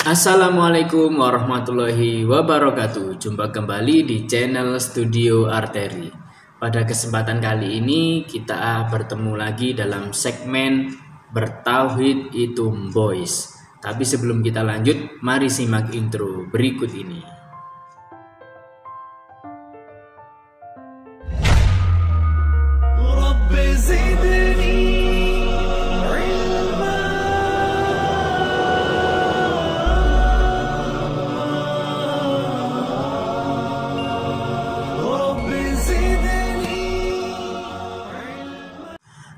Assalamualaikum warahmatullahi wabarakatuh. Jumpa kembali di channel Studio Arteri. Pada kesempatan kali ini kita bertemu lagi dalam segmen Bertauhid itu Boys. Tapi sebelum kita lanjut, mari simak intro berikut ini.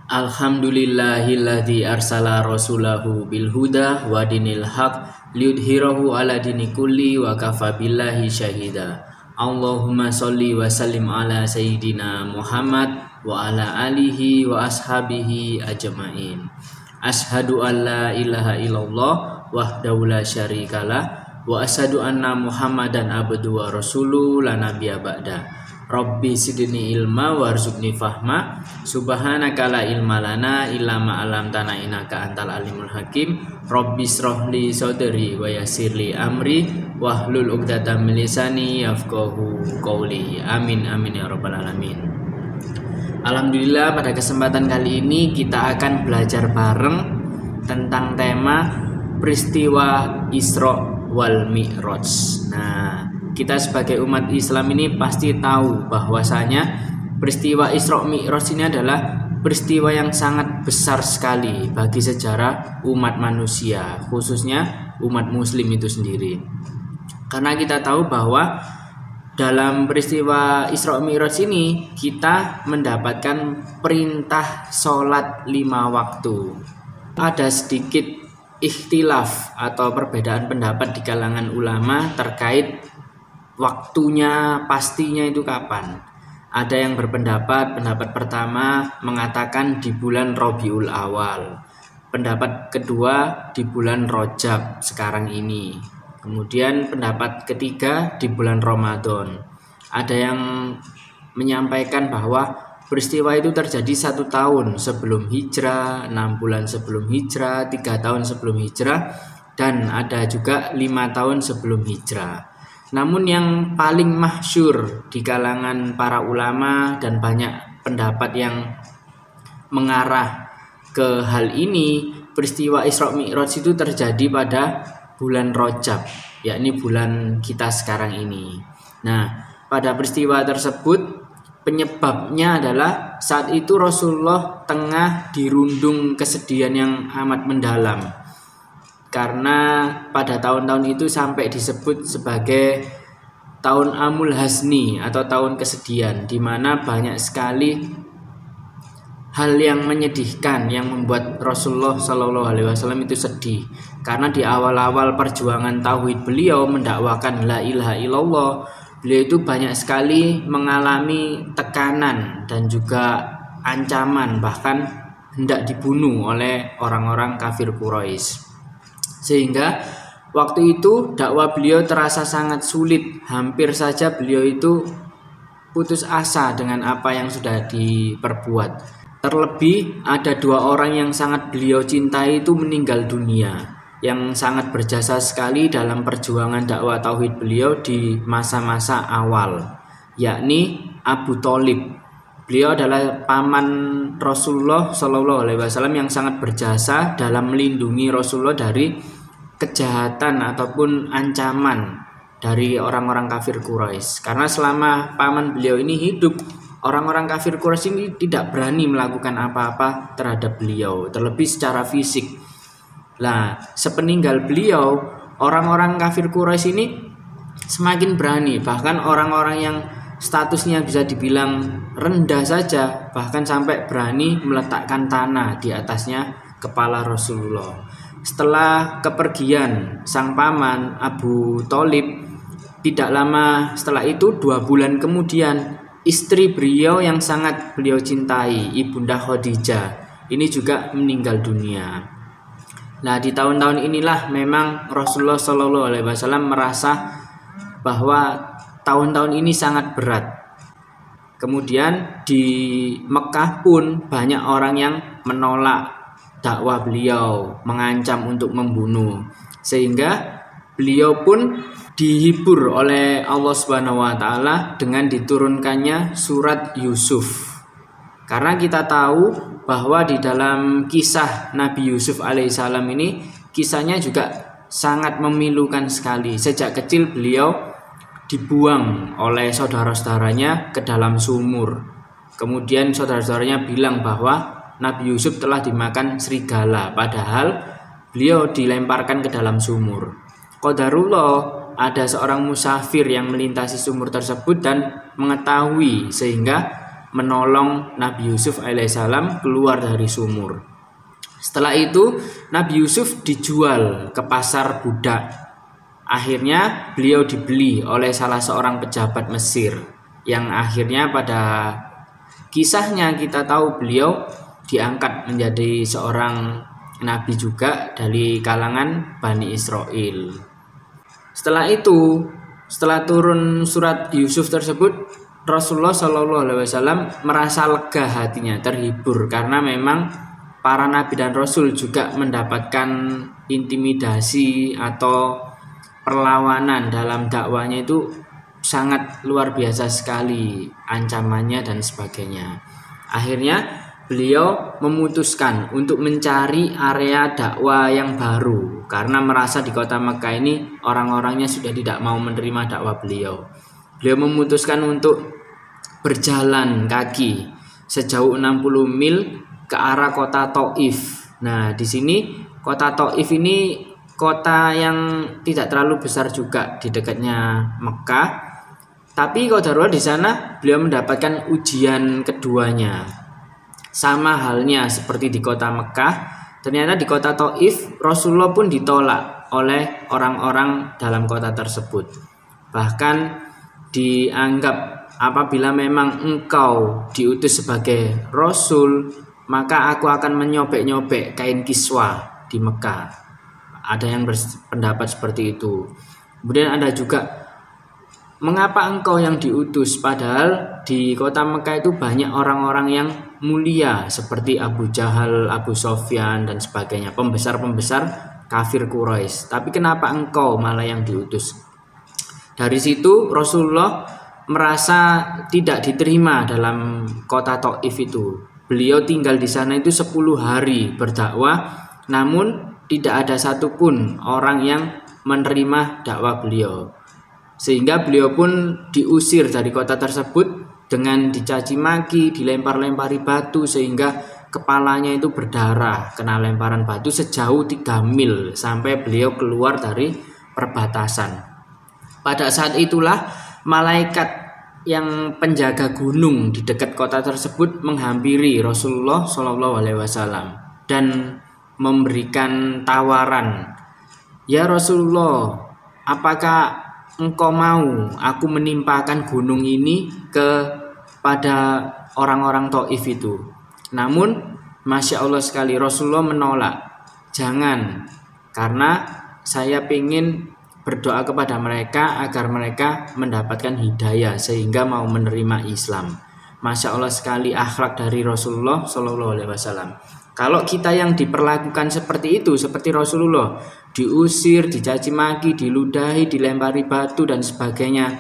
Alhamdulillahilladzi arsala rasulahu bil huda wa dinil haq liyudhhirahu ala dini kulli wa kafa billahi syahida. Allahumma sholli wa sallim ala sayyidina Muhammad wa ala alihi wa ashabihi ajmain. Ashhadu an la ilaha illallah wahdahu la syarikalah wa asyhadu anna Muhammadan abduhu wa rasuluhu la nabiyya ba'da. Rabbi sidni ilma warzuqni fahma subhanaka la ilma lana illa ma 'allamtana innaka antal alimul hakim. Rabbi shrahli sadri wa yassirli amri wahlul 'uqdatam min lisani yafqahu qawli. Amin amin ya rabbal alamin. Alhamdulillah, pada kesempatan kali ini kita akan belajar bareng tentang tema peristiwa Isra wal Mi'raj. Nah, kita sebagai umat Islam ini pasti tahu bahwasanya peristiwa Isra Mi'raj ini adalah peristiwa yang sangat besar sekali bagi sejarah umat manusia, khususnya umat muslim itu sendiri. Karena kita tahu bahwa dalam peristiwa Isra Mi'raj ini kita mendapatkan perintah sholat 5 waktu. Ada sedikit ikhtilaf atau perbedaan pendapat di kalangan ulama terkait waktunya pastinya itu kapan. Ada yang pendapat pertama mengatakan di bulan Rabiul Awal. Pendapat kedua di bulan Rajab sekarang ini. Kemudian pendapat ketiga di bulan Ramadan. Ada yang menyampaikan bahwa peristiwa itu terjadi 1 tahun sebelum hijrah, 6 bulan sebelum hijrah, 3 tahun sebelum hijrah, dan ada juga 5 tahun sebelum hijrah. Namun yang paling masyhur di kalangan para ulama dan banyak pendapat yang mengarah ke hal ini, peristiwa Isra Mi'raj itu terjadi pada bulan Rajab, yakni bulan kita sekarang ini. Nah, pada peristiwa tersebut penyebabnya adalah saat itu Rasulullah tengah dirundung kesedihan yang amat mendalam. Karena pada tahun-tahun itu sampai disebut sebagai tahun Amul Hazni atau tahun kesedihan, di mana banyak sekali hal yang menyedihkan yang membuat Rasulullah SAW itu sedih. Karena di awal-awal perjuangan tauhid beliau mendakwakan la ilaha illallah, beliau itu banyak sekali mengalami tekanan dan juga ancaman, bahkan hendak dibunuh oleh orang-orang kafir Quraisy. Sehingga waktu itu dakwah beliau terasa sangat sulit. Hampir saja beliau itu putus asa dengan apa yang sudah diperbuat. Terlebih ada 2 orang yang sangat beliau cintai itu meninggal dunia, yang sangat berjasa sekali dalam perjuangan dakwah tauhid beliau di masa-masa awal, yakni Abu Thalib. Beliau adalah paman Rasulullah SAW yang sangat berjasa dalam melindungi Rasulullah dari kejahatan ataupun ancaman dari orang-orang kafir Quraisy. Karena selama paman beliau ini hidup, orang-orang kafir Quraisy ini tidak berani melakukan apa-apa terhadap beliau, terlebih secara fisik. Nah, sepeninggal beliau, orang-orang kafir Quraisy ini semakin berani, bahkan orang-orang yang statusnya bisa dibilang rendah saja, bahkan sampai berani meletakkan tanah di atasnya kepala Rasulullah. Setelah kepergian sang paman Abu Thalib, tidak lama setelah itu 2 bulan kemudian, istri beliau yang sangat beliau cintai, Ibunda Khadijah, ini juga meninggal dunia. Nah, di tahun-tahun inilah memang Rasulullah SAW merasa bahwa tahun-tahun ini sangat berat. Kemudian di Mekah pun banyak orang yang menolak dakwah beliau, mengancam untuk membunuh. Sehingga beliau pun dihibur oleh Allah Subhanahu wa taala dengan diturunkannya surat Yusuf. Karena kita tahu bahwa di dalam kisah Nabi Yusuf alaihissalam ini kisahnya juga sangat memilukan sekali. Sejak kecil beliau dibuang oleh saudara-saudaranya ke dalam sumur. Kemudian saudara-saudaranya bilang bahwa Nabi Yusuf telah dimakan serigala, padahal beliau dilemparkan ke dalam sumur. Qadarullah, ada seorang musafir yang melintasi sumur tersebut dan mengetahui sehingga menolong Nabi Yusuf alaihissalam keluar dari sumur. Setelah itu Nabi Yusuf dijual ke pasar budak. Akhirnya beliau dibeli oleh salah seorang pejabat Mesir, yang akhirnya pada kisahnya kita tahu beliau diangkat menjadi seorang nabi juga dari kalangan Bani Israel. Setelah itu, setelah turun surat Yusuf tersebut, Rasulullah SAW merasa lega hatinya, terhibur karena memang para nabi dan rasul juga mendapatkan intimidasi atau perlawanan dalam dakwanya itu sangat luar biasa sekali, ancamannya dan sebagainya. Akhirnya beliau memutuskan untuk mencari area dakwah yang baru karena merasa di kota Mekah ini orang-orangnya sudah tidak mau menerima dakwah beliau. Beliau memutuskan untuk berjalan kaki sejauh 60 mil ke arah kota Thaif. Nah, di sini kota Thaif ini kota yang tidak terlalu besar juga di dekatnya Mekah. Tapi qadarullah di sana beliau mendapatkan ujian keduanya. Sama halnya seperti di kota Mekah, ternyata di kota Thaif Rasulullah pun ditolak oleh orang-orang dalam kota tersebut. Bahkan dianggap apabila memang engkau diutus sebagai Rasul, maka aku akan menyobek-nyobek kain kiswa di Mekah. Ada yang berpendapat seperti itu. Kemudian ada juga, mengapa engkau yang diutus, padahal di kota Mekah itu banyak orang-orang yang mulia seperti Abu Jahal, Abu Sofyan dan sebagainya, pembesar-pembesar kafir Quraisy. Tapi kenapa engkau malah yang diutus? Dari situ Rasulullah merasa tidak diterima dalam kota Thaif itu. Beliau tinggal di sana itu 10 hari berdakwah, namun tidak ada satupun orang yang menerima dakwah beliau. Sehingga beliau pun diusir dari kota tersebut dengan dicaci maki, dilempar-lempari batu sehingga kepalanya itu berdarah kena lemparan batu sejauh 3 mil sampai beliau keluar dari perbatasan. Pada saat itulah malaikat yang penjaga gunung di dekat kota tersebut menghampiri Rasulullah SAW dan memberikan tawaran, "Ya Rasulullah, apakah engkau mau aku menimpakan gunung ini kepada orang-orang Thaif itu?" Namun Masya Allah sekali, Rasulullah menolak. "Jangan, karena saya ingin berdoa kepada mereka agar mereka mendapatkan hidayah sehingga mau menerima Islam." Masya Allah sekali akhlak dari Rasulullah SAW. Kalau kita yang diperlakukan seperti itu, seperti Rasulullah, diusir, dicaci maki, diludahi, dilempari batu dan sebagainya,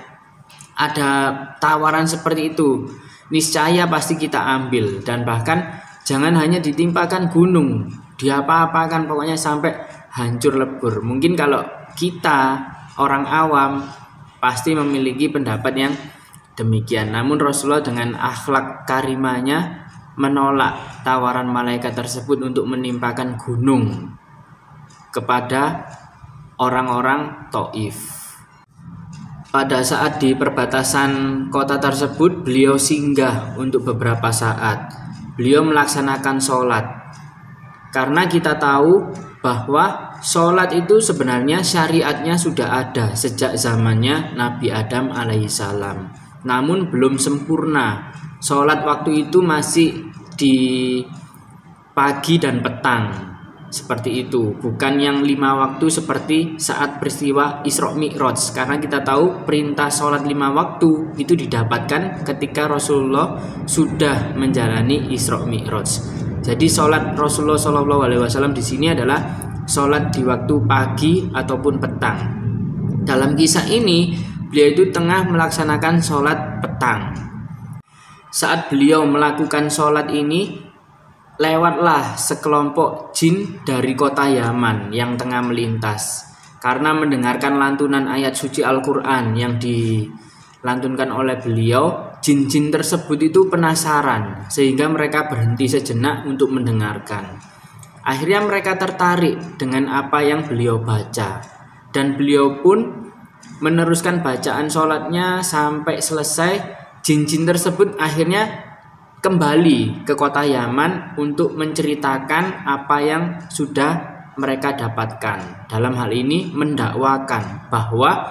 ada tawaran seperti itu, niscaya pasti kita ambil. Dan bahkan jangan hanya ditimpakan gunung, diapa-apakan pokoknya sampai hancur lebur. Mungkin kalau kita orang awam pasti memiliki pendapat yang demikian. Namun Rasulullah dengan akhlak karimanya menolak tawaran malaikat tersebut untuk menimpakan gunung kepada orang-orang Thaif. Pada saat di perbatasan kota tersebut, beliau singgah untuk beberapa saat. Beliau melaksanakan sholat. Karena kita tahu bahwa sholat itu sebenarnya syariatnya sudah ada sejak zamannya Nabi Adam alaihissalam. Namun belum sempurna. Sholat waktu itu masih di pagi dan petang, seperti itu, bukan yang 5 waktu seperti saat peristiwa Isra Mi'raj. Karena kita tahu perintah sholat 5 waktu itu didapatkan ketika Rasulullah sudah menjalani Isra Mi'raj. Jadi sholat Rasulullah SAW di sini adalah sholat di waktu pagi ataupun petang. Dalam kisah ini, beliau itu tengah melaksanakan sholat petang. Saat beliau melakukan sholat ini, lewatlah sekelompok jin dari kota Yaman yang tengah melintas. Karena mendengarkan lantunan ayat suci Al-Quran yang dilantunkan oleh beliau, jin-jin tersebut itu penasaran sehingga mereka berhenti sejenak untuk mendengarkan. Akhirnya mereka tertarik dengan apa yang beliau baca, dan beliau pun meneruskan bacaan sholatnya sampai selesai. Jin-jin tersebut akhirnya kembali ke kota Yaman untuk menceritakan apa yang sudah mereka dapatkan. Dalam hal ini mendakwakan bahwa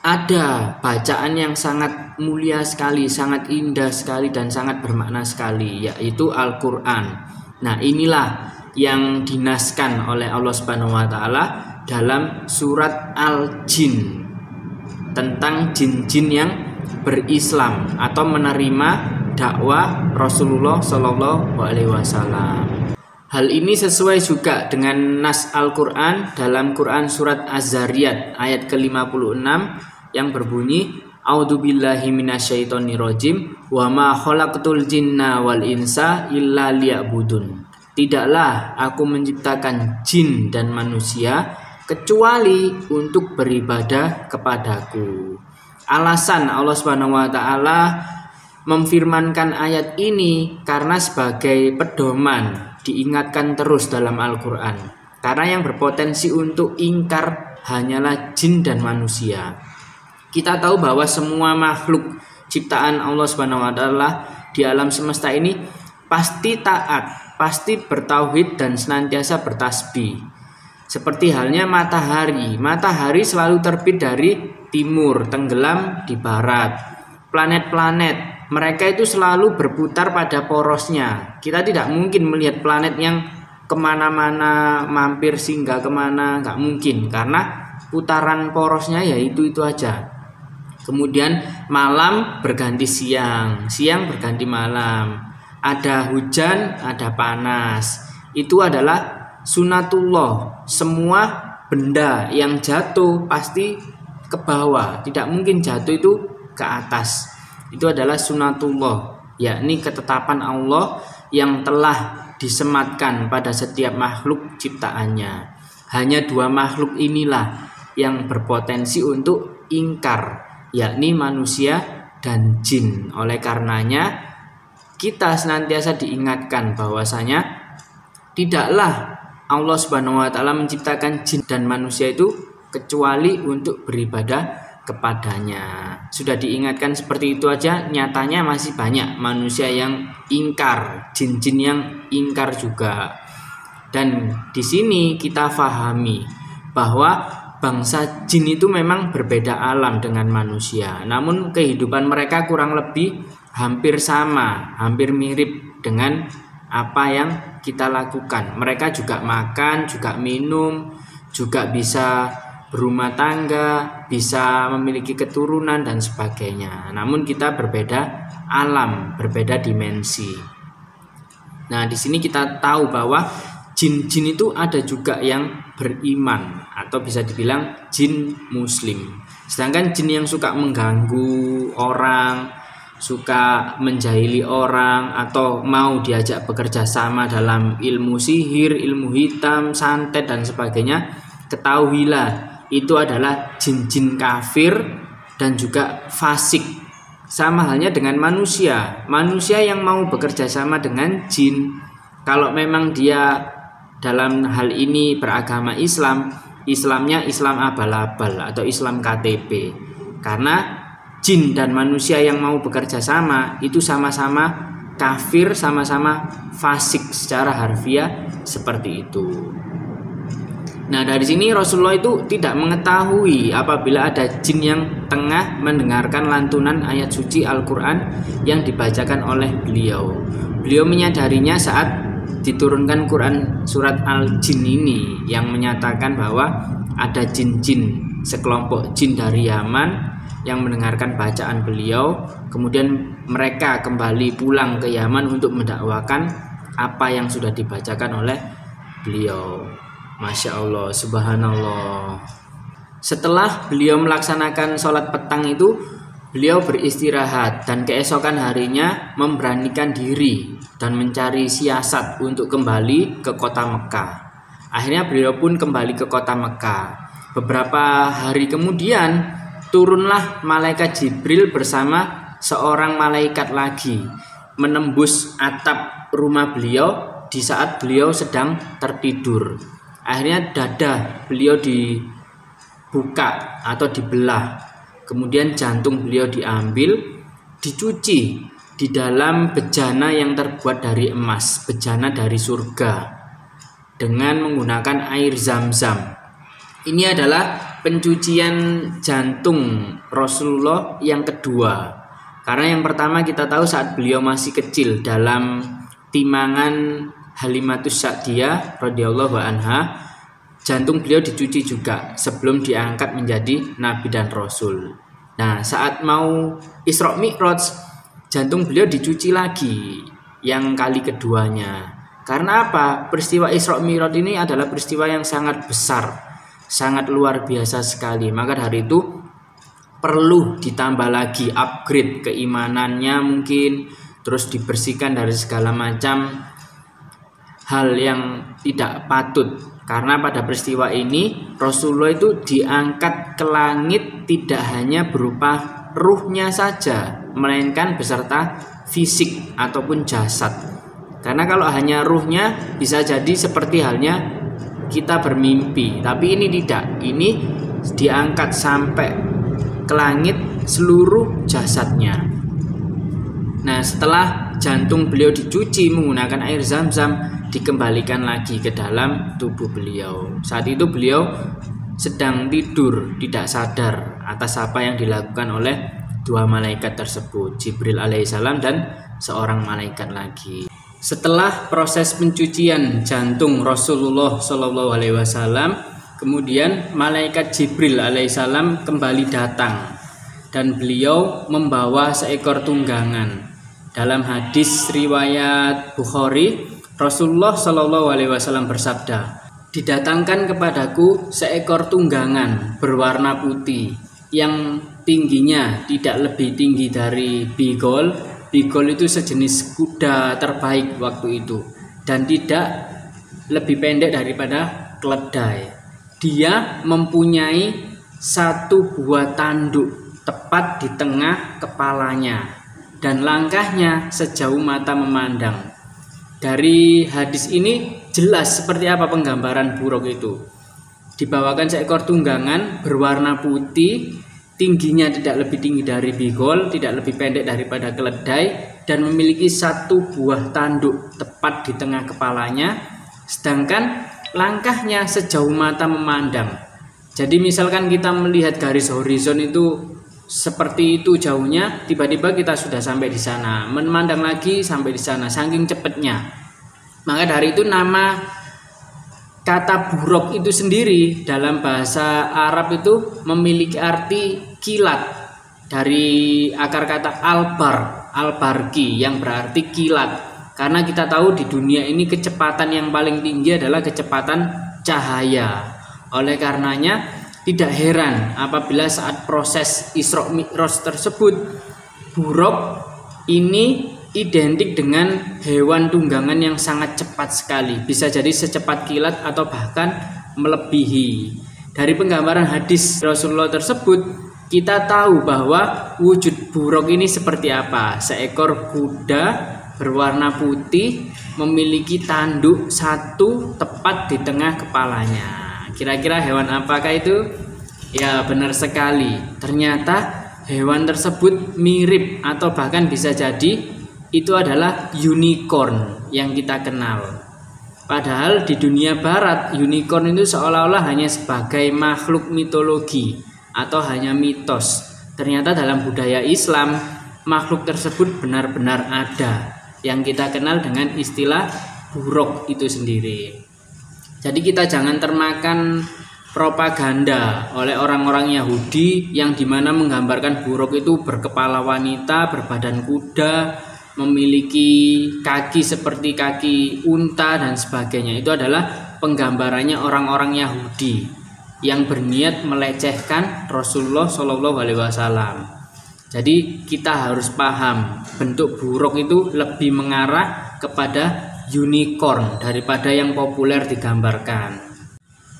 ada bacaan yang sangat mulia sekali, sangat indah sekali, dan sangat bermakna sekali, yaitu Al-Quran. Nah, inilah yang dinaskan oleh Allah Subhanahu wa Ta'ala dalam surat Al-Jin tentang jin-jin yang berislam atau menerima dakwah Rasulullah Shallallahu Alaihi Wasallam. Hal ini sesuai juga dengan nas Al-Quran dalam Quran surat Az-Zariyat ayat ke-56 yang berbunyi, A'udzubillahi minasyaitonirrajim wa ma khalaqtul jinna wal insa illa liya'budun. Tidaklah aku menciptakan jin dan manusia kecuali untuk beribadah kepadaku. Alasan Allah Subhanahu wa Ta'ala memfirmankan ayat ini karena sebagai pedoman, diingatkan terus dalam Al-Quran. Karena yang berpotensi untuk ingkar hanyalah jin dan manusia. Kita tahu bahwa semua makhluk ciptaan Allah Subhanahu wa Ta'ala di alam semesta ini pasti taat, pasti bertauhid dan senantiasa bertasbih. Seperti halnya matahari. Matahari selalu terbit dari timur, tenggelam di barat. Planet-planet, mereka itu selalu berputar pada porosnya. Kita tidak mungkin melihat planet yang kemana-mana, mampir singgah kemana, nggak mungkin. Karena putaran porosnya ya itu aja. Kemudian malam berganti siang, siang berganti malam. Ada hujan, ada panas. Itu adalah sunatullah. Semua benda yang jatuh pasti ke bawah, tidak mungkin jatuh itu ke atas. Itu adalah sunatullah, yakni ketetapan Allah yang telah disematkan pada setiap makhluk ciptaannya. Hanya dua makhluk inilah yang berpotensi untuk ingkar, yakni manusia dan jin. Oleh karenanya kita senantiasa diingatkan bahwasanya tidaklah Allah Subhanahu wa Ta'ala menciptakan jin dan manusia itu kecuali untuk beribadah kepadanya. Sudah diingatkan seperti itu aja, nyatanya masih banyak manusia yang ingkar, jin-jin yang ingkar juga. Dan di sini kita fahami bahwa bangsa jin itu memang berbeda alam dengan manusia. Namun kehidupan mereka kurang lebih hampir sama, hampir mirip dengan apa yang kita lakukan. Mereka juga makan, juga minum, juga bisa berumah tangga, bisa memiliki keturunan dan sebagainya. Namun kita berbeda alam, berbeda dimensi. Nah, di sini kita tahu bahwa jin-jin itu ada juga yang beriman atau bisa dibilang jin muslim. Sedangkan jin yang suka mengganggu orang, suka menjahili orang, atau mau diajak bekerja sama dalam ilmu sihir, ilmu hitam, santet dan sebagainya, ketahuilah itu adalah jin-jin kafir dan juga fasik. Sama halnya dengan manusia. Manusia yang mau bekerja sama dengan jin, kalau memang dia dalam hal ini beragama Islam, Islamnya Islam abal-abal atau Islam KTP. Karena jin dan manusia yang mau bekerja sama itu sama-sama kafir, sama-sama fasik secara harfiah seperti itu. Nah, dari sini Rasulullah itu tidak mengetahui apabila ada jin yang tengah mendengarkan lantunan ayat suci Al-Quran yang dibacakan oleh beliau. Beliau menyadarinya saat diturunkan Quran surat Al-Jin ini yang menyatakan bahwa ada jin-jin, sekelompok jin dari Yaman yang mendengarkan bacaan beliau. Kemudian mereka kembali pulang ke Yaman untuk mendakwakan apa yang sudah dibacakan oleh beliau. Masya Allah, subhanallah. Setelah beliau melaksanakan sholat petang itu, beliau beristirahat dan keesokan harinya memberanikan diri dan mencari siasat untuk kembali ke kota Mekah. Akhirnya beliau pun kembali ke kota Mekah. Beberapa hari kemudian turunlah malaikat Jibril bersama seorang malaikat lagi menembus atap rumah beliau di saat beliau sedang tertidur. Akhirnya dada beliau dibuka atau dibelah, kemudian jantung beliau diambil, dicuci di dalam bejana yang terbuat dari emas, bejana dari surga, dengan menggunakan air Zam-Zam. Ini adalah pencucian jantung Rasulullah yang kedua. Karena yang pertama kita tahu saat beliau masih kecil dalam timangan Halimatus Sa'diyah radhiyallahu anha, jantung beliau dicuci juga sebelum diangkat menjadi nabi dan rasul. Nah, saat mau Isra Mi'raj, jantung beliau dicuci lagi yang kali keduanya. Karena apa? Peristiwa Isra Mi'raj ini adalah peristiwa yang sangat besar, sangat luar biasa sekali. Maka dari itu perlu ditambah lagi upgrade keimanannya mungkin, terus dibersihkan dari segala macam hal yang tidak patut. Karena pada peristiwa ini Rasulullah itu diangkat ke langit tidak hanya berupa ruhnya saja, melainkan beserta fisik ataupun jasad. Karena kalau hanya ruhnya bisa jadi seperti halnya kita bermimpi, tapi ini tidak. Ini diangkat sampai ke langit seluruh jasadnya. Nah, setelah jantung beliau dicuci menggunakan air Zam-Zam, dikembalikan lagi ke dalam tubuh beliau. Saat itu beliau sedang tidur, tidak sadar atas apa yang dilakukan oleh dua malaikat tersebut, Jibril alaihissalam dan seorang malaikat lagi. Setelah proses pencucian jantung Rasulullah SAW, kemudian malaikat Jibril alaihissalam kembali datang dan beliau membawa seekor tunggangan. Dalam hadis riwayat Bukhari, Rasulullah SAW bersabda, "Didatangkan kepadaku seekor tunggangan berwarna putih yang tingginya tidak lebih tinggi dari bigol." Bigol itu sejenis kuda terbaik waktu itu, dan tidak lebih pendek daripada keledai. Dia mempunyai satu buah tanduk tepat di tengah kepalanya, dan langkahnya sejauh mata memandang. Dari hadis ini jelas seperti apa penggambaran buruk itu. Dibawakan seekor tunggangan berwarna putih, tingginya tidak lebih tinggi dari bigol, tidak lebih pendek daripada keledai, dan memiliki satu buah tanduk tepat di tengah kepalanya, sedangkan langkahnya sejauh mata memandang. Jadi misalkan kita melihat garis horizon itu seperti itu jauhnya, tiba-tiba kita sudah sampai di sana, memandang lagi sampai di sana, saking cepatnya. Maka dari itu nama kata buruk itu sendiri dalam bahasa Arab itu memiliki arti kilat, dari akar kata albarki yang berarti kilat. Karena kita tahu di dunia ini kecepatan yang paling tinggi adalah kecepatan cahaya. Oleh karenanya tidak heran apabila saat proses Isra Mi'raj tersebut buruk ini identik dengan hewan tunggangan yang sangat cepat sekali, bisa jadi secepat kilat atau bahkan melebihi. Dari penggambaran hadis Rasulullah tersebut kita tahu bahwa wujud buruk ini seperti apa. Seekor kuda berwarna putih memiliki tanduk satu tepat di tengah kepalanya. Kira-kira hewan apakah itu? Ya, benar sekali. Ternyata hewan tersebut mirip atau bahkan bisa jadi itu adalah unicorn yang kita kenal. Padahal di dunia barat unicorn itu seolah-olah hanya sebagai makhluk mitologi atau hanya mitos. Ternyata dalam budaya Islam makhluk tersebut benar-benar ada, yang kita kenal dengan istilah buruk itu sendiri. Jadi kita jangan termakan propaganda oleh orang-orang Yahudi yang dimana menggambarkan buruk itu berkepala wanita, berbadan kuda, memiliki kaki seperti kaki unta dan sebagainya. Itu adalah penggambarannya orang-orang Yahudi. yang berniat melecehkan Rasulullah Shallallahu Alaihi Wasallam. Jadi kita harus paham bentuk buruk itu lebih mengarah kepada unicorn daripada yang populer digambarkan.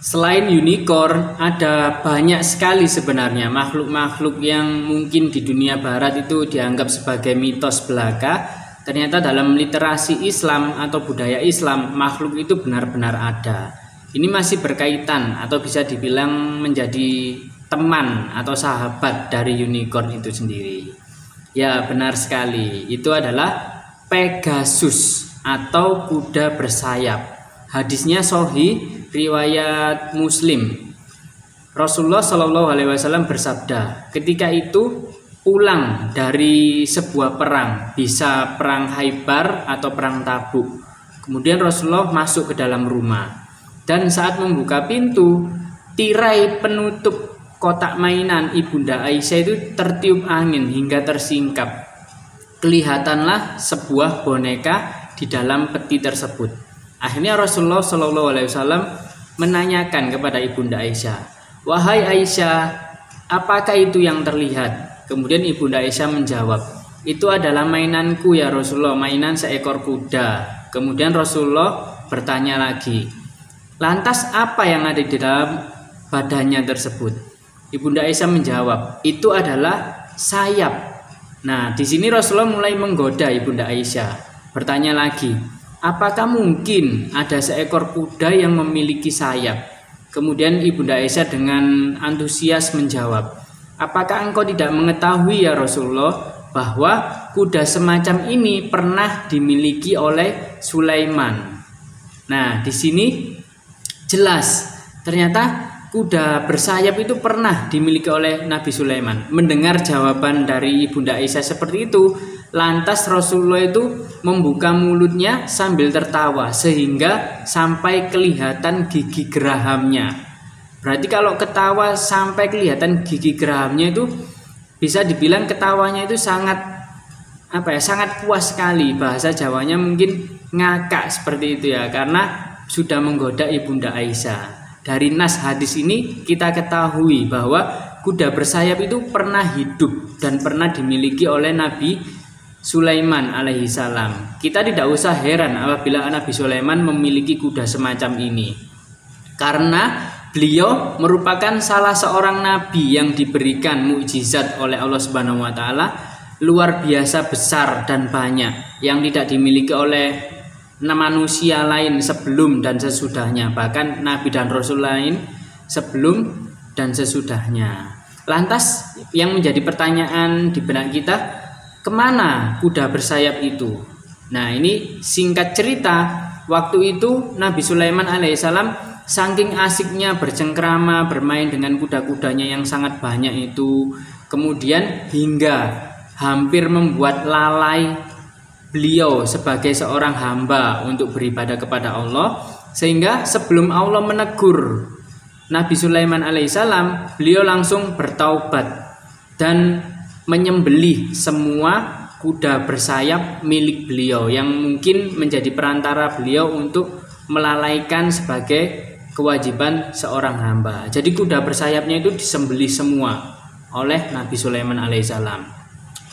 Selain unicorn, ada banyak sekali sebenarnya makhluk-makhluk yang mungkin di dunia barat itu dianggap sebagai mitos belaka. Ternyata dalam literasi Islam atau budaya Islam, makhluk itu benar-benar ada. Ini masih berkaitan atau bisa dibilang menjadi teman atau sahabat dari unicorn itu sendiri. Ya, benar sekali. Itu adalah Pegasus atau kuda bersayap. Hadisnya sahih, riwayat Muslim. Rasulullah Shallallahu Alaihi Wasallam bersabda, ketika itu pulang dari sebuah perang, bisa perang Khaybar atau perang Tabuk. Kemudian Rasulullah masuk ke dalam rumah. Dan saat membuka pintu, tirai penutup kotak mainan Ibunda Aisyah itu tertiup angin hingga tersingkap. Kelihatanlah sebuah boneka di dalam peti tersebut. Akhirnya Rasulullah Shallallahu Alaihi Wasallam menanyakan kepada Ibunda Aisyah, "Wahai Aisyah, apakah itu yang terlihat?" Kemudian Ibunda Aisyah menjawab, "Itu adalah mainanku ya Rasulullah, mainan seekor kuda." Kemudian Rasulullah bertanya lagi, "Lantas apa yang ada di dalam badannya tersebut?" Ibunda Aisyah menjawab, "Itu adalah sayap." Nah, di sini Rasulullah mulai menggoda Ibunda Aisyah. Bertanya lagi, "Apakah mungkin ada seekor kuda yang memiliki sayap?" Kemudian Ibunda Aisyah dengan antusias menjawab, "Apakah engkau tidak mengetahui ya Rasulullah bahwa kuda semacam ini pernah dimiliki oleh Sulaiman?" Nah, di sini jelas ternyata kuda bersayap itu pernah dimiliki oleh Nabi Sulaiman. Mendengar jawaban dari Ibunda Aisyah seperti itu, lantas Rasulullah itu membuka mulutnya sambil tertawa sehingga sampai kelihatan gigi gerahamnya. Berarti kalau ketawa sampai kelihatan gigi gerahamnya itu bisa dibilang ketawanya itu sangat sangat puas sekali. Bahasa Jawanya mungkin ngakak seperti itu ya, karena sudah menggoda Ibunda Aisyah. Dari nas hadis ini kita ketahui bahwa kuda bersayap itu pernah hidup dan pernah dimiliki oleh Nabi Sulaiman alaihi salam. Kita tidak usah heran apabila Nabi Sulaiman memiliki kuda semacam ini, karena beliau merupakan salah seorang nabi yang diberikan mukjizat oleh Allah Subhanahu wa taala luar biasa besar dan banyak yang tidak dimiliki oleh manusia lain sebelum dan sesudahnya, bahkan nabi dan rasul lain sebelum dan sesudahnya. Lantas yang menjadi pertanyaan di benak kita, kemana kuda bersayap itu? Nah, ini singkat cerita, waktu itu Nabi Sulaiman alaihissalam saking asiknya bercengkrama bermain dengan kuda-kudanya yang sangat banyak itu, kemudian hingga hampir membuat lalai beliau sebagai seorang hamba untuk beribadah kepada Allah, sehingga sebelum Allah menegur Nabi Sulaiman alaihissalam, beliau langsung bertaubat dan menyembelih semua kuda bersayap milik beliau yang mungkin menjadi perantara beliau untuk melalaikan sebagai kewajiban seorang hamba. Jadi kuda bersayapnya itu disembelih semua oleh Nabi Sulaiman alaihissalam.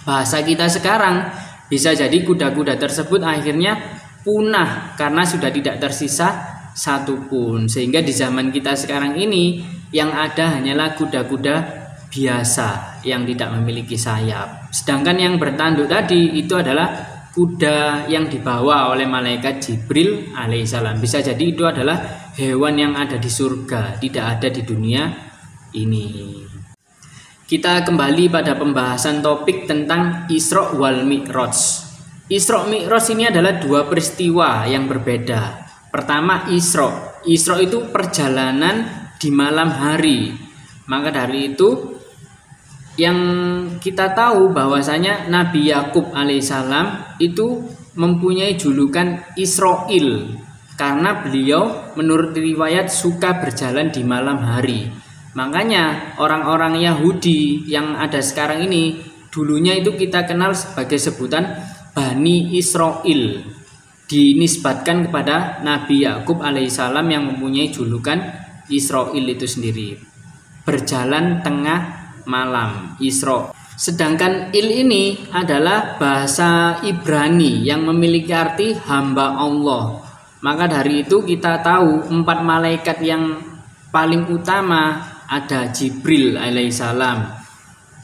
Bahasa kita sekarang, bisa jadi kuda-kuda tersebut akhirnya punah karena sudah tidak tersisa satupun. Sehingga di zaman kita sekarang ini yang ada hanyalah kuda-kuda biasa yang tidak memiliki sayap. Sedangkan yang bertanduk tadi itu adalah kuda yang dibawa oleh malaikat Jibril alaihissalam. Bisa jadi itu adalah hewan yang ada di surga, tidak ada di dunia ini. Kita kembali pada pembahasan topik tentang Isra wal Mi'raj. Isra Mi'raj ini adalah dua peristiwa yang berbeda. Pertama Isra. Isra itu perjalanan di malam hari. Maka dari itu yang kita tahu bahwasanya Nabi Yakub alaihissalam itu mempunyai julukan Israil karena beliau menurut riwayat suka berjalan di malam hari. Makanya orang-orang Yahudi yang ada sekarang ini dulunya itu kita kenal sebagai sebutan Bani Israil, dinisbatkan kepada Nabi Yakub alaihissalam yang mempunyai julukan Israil itu sendiri, berjalan tengah malam, Isra. Sedangkan il ini adalah bahasa Ibrani yang memiliki arti hamba Allah. Maka dari itu kita tahu 4 malaikat yang paling utama ada Jibril alaihissalam,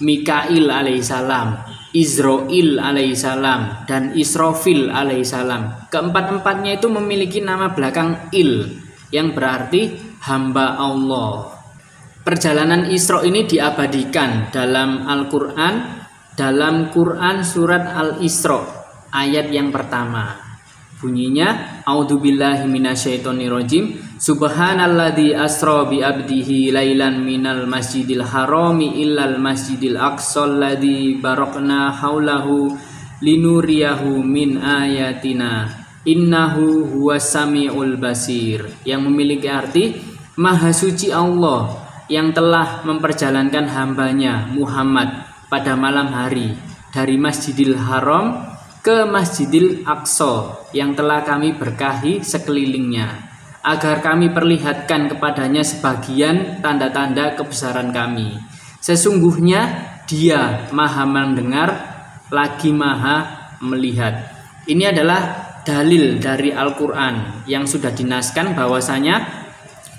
Mikail alaihissalam, Israil alaihissalam, dan Israfil alaihissalam. Keempat-empatnya itu memiliki nama belakang il yang berarti hamba Allah. Perjalanan Isra ini diabadikan dalam Al-Quran, dalam Quran surat Al-Isra ayat yang pertama. Bunyinya, A'udzubillahi minasyaitonirrajim, Subhanalladzi asra bi abdihi lailan minal masjidil harami illal masjidil aqsal ladzi barakna haulahu linuriyahu min ayatina innahu huwas samiul basir, yang memiliki arti Maha suci Allah yang telah memperjalankan hambanya Muhammad pada malam hari dari Masjidil Haram ke Masjidil Aqsa yang telah kami berkahi sekelilingnya, agar kami perlihatkan kepadanya sebagian tanda-tanda kebesaran kami. Sesungguhnya Dia Maha mendengar lagi Maha melihat. Ini adalah dalil dari Al-Quran yang sudah dinaskan bahwasanya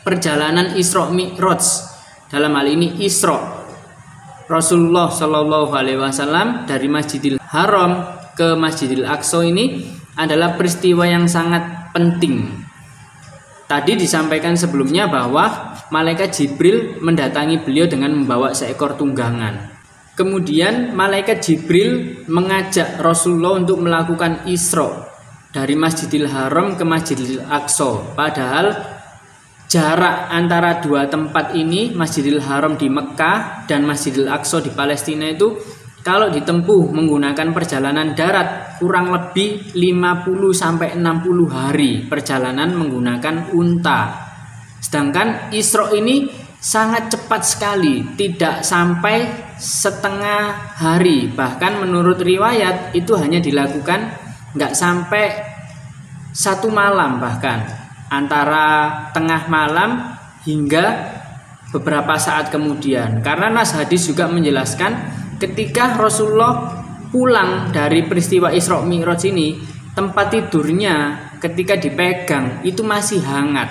perjalanan Isra Mi'raj, dalam hal ini Isra Rasulullah Shallallahu Alaihi Wasallam dari Masjidil Haram ke Masjidil Aqsa ini adalah peristiwa yang sangat penting. Tadi disampaikan sebelumnya bahwa malaikat Jibril mendatangi beliau dengan membawa seekor tunggangan. Kemudian malaikat Jibril mengajak Rasulullah untuk melakukan Isra dari Masjidil Haram ke Masjidil Aqsa. Padahal jarak antara dua tempat ini, Masjidil Haram di Mekah dan Masjidil Aqsa di Palestina, itu kalau ditempuh menggunakan perjalanan darat kurang lebih 50-60 hari perjalanan menggunakan unta. Sedangkan Isra ini sangat cepat sekali, tidak sampai setengah hari. Bahkan menurut riwayat itu hanya dilakukan nggak sampai 1 malam, bahkan antara tengah malam hingga beberapa saat kemudian. Karena nas hadis juga menjelaskan ketika Rasulullah pulang dari peristiwa Isra Mi'raj ini, tempat tidurnya ketika dipegang itu masih hangat.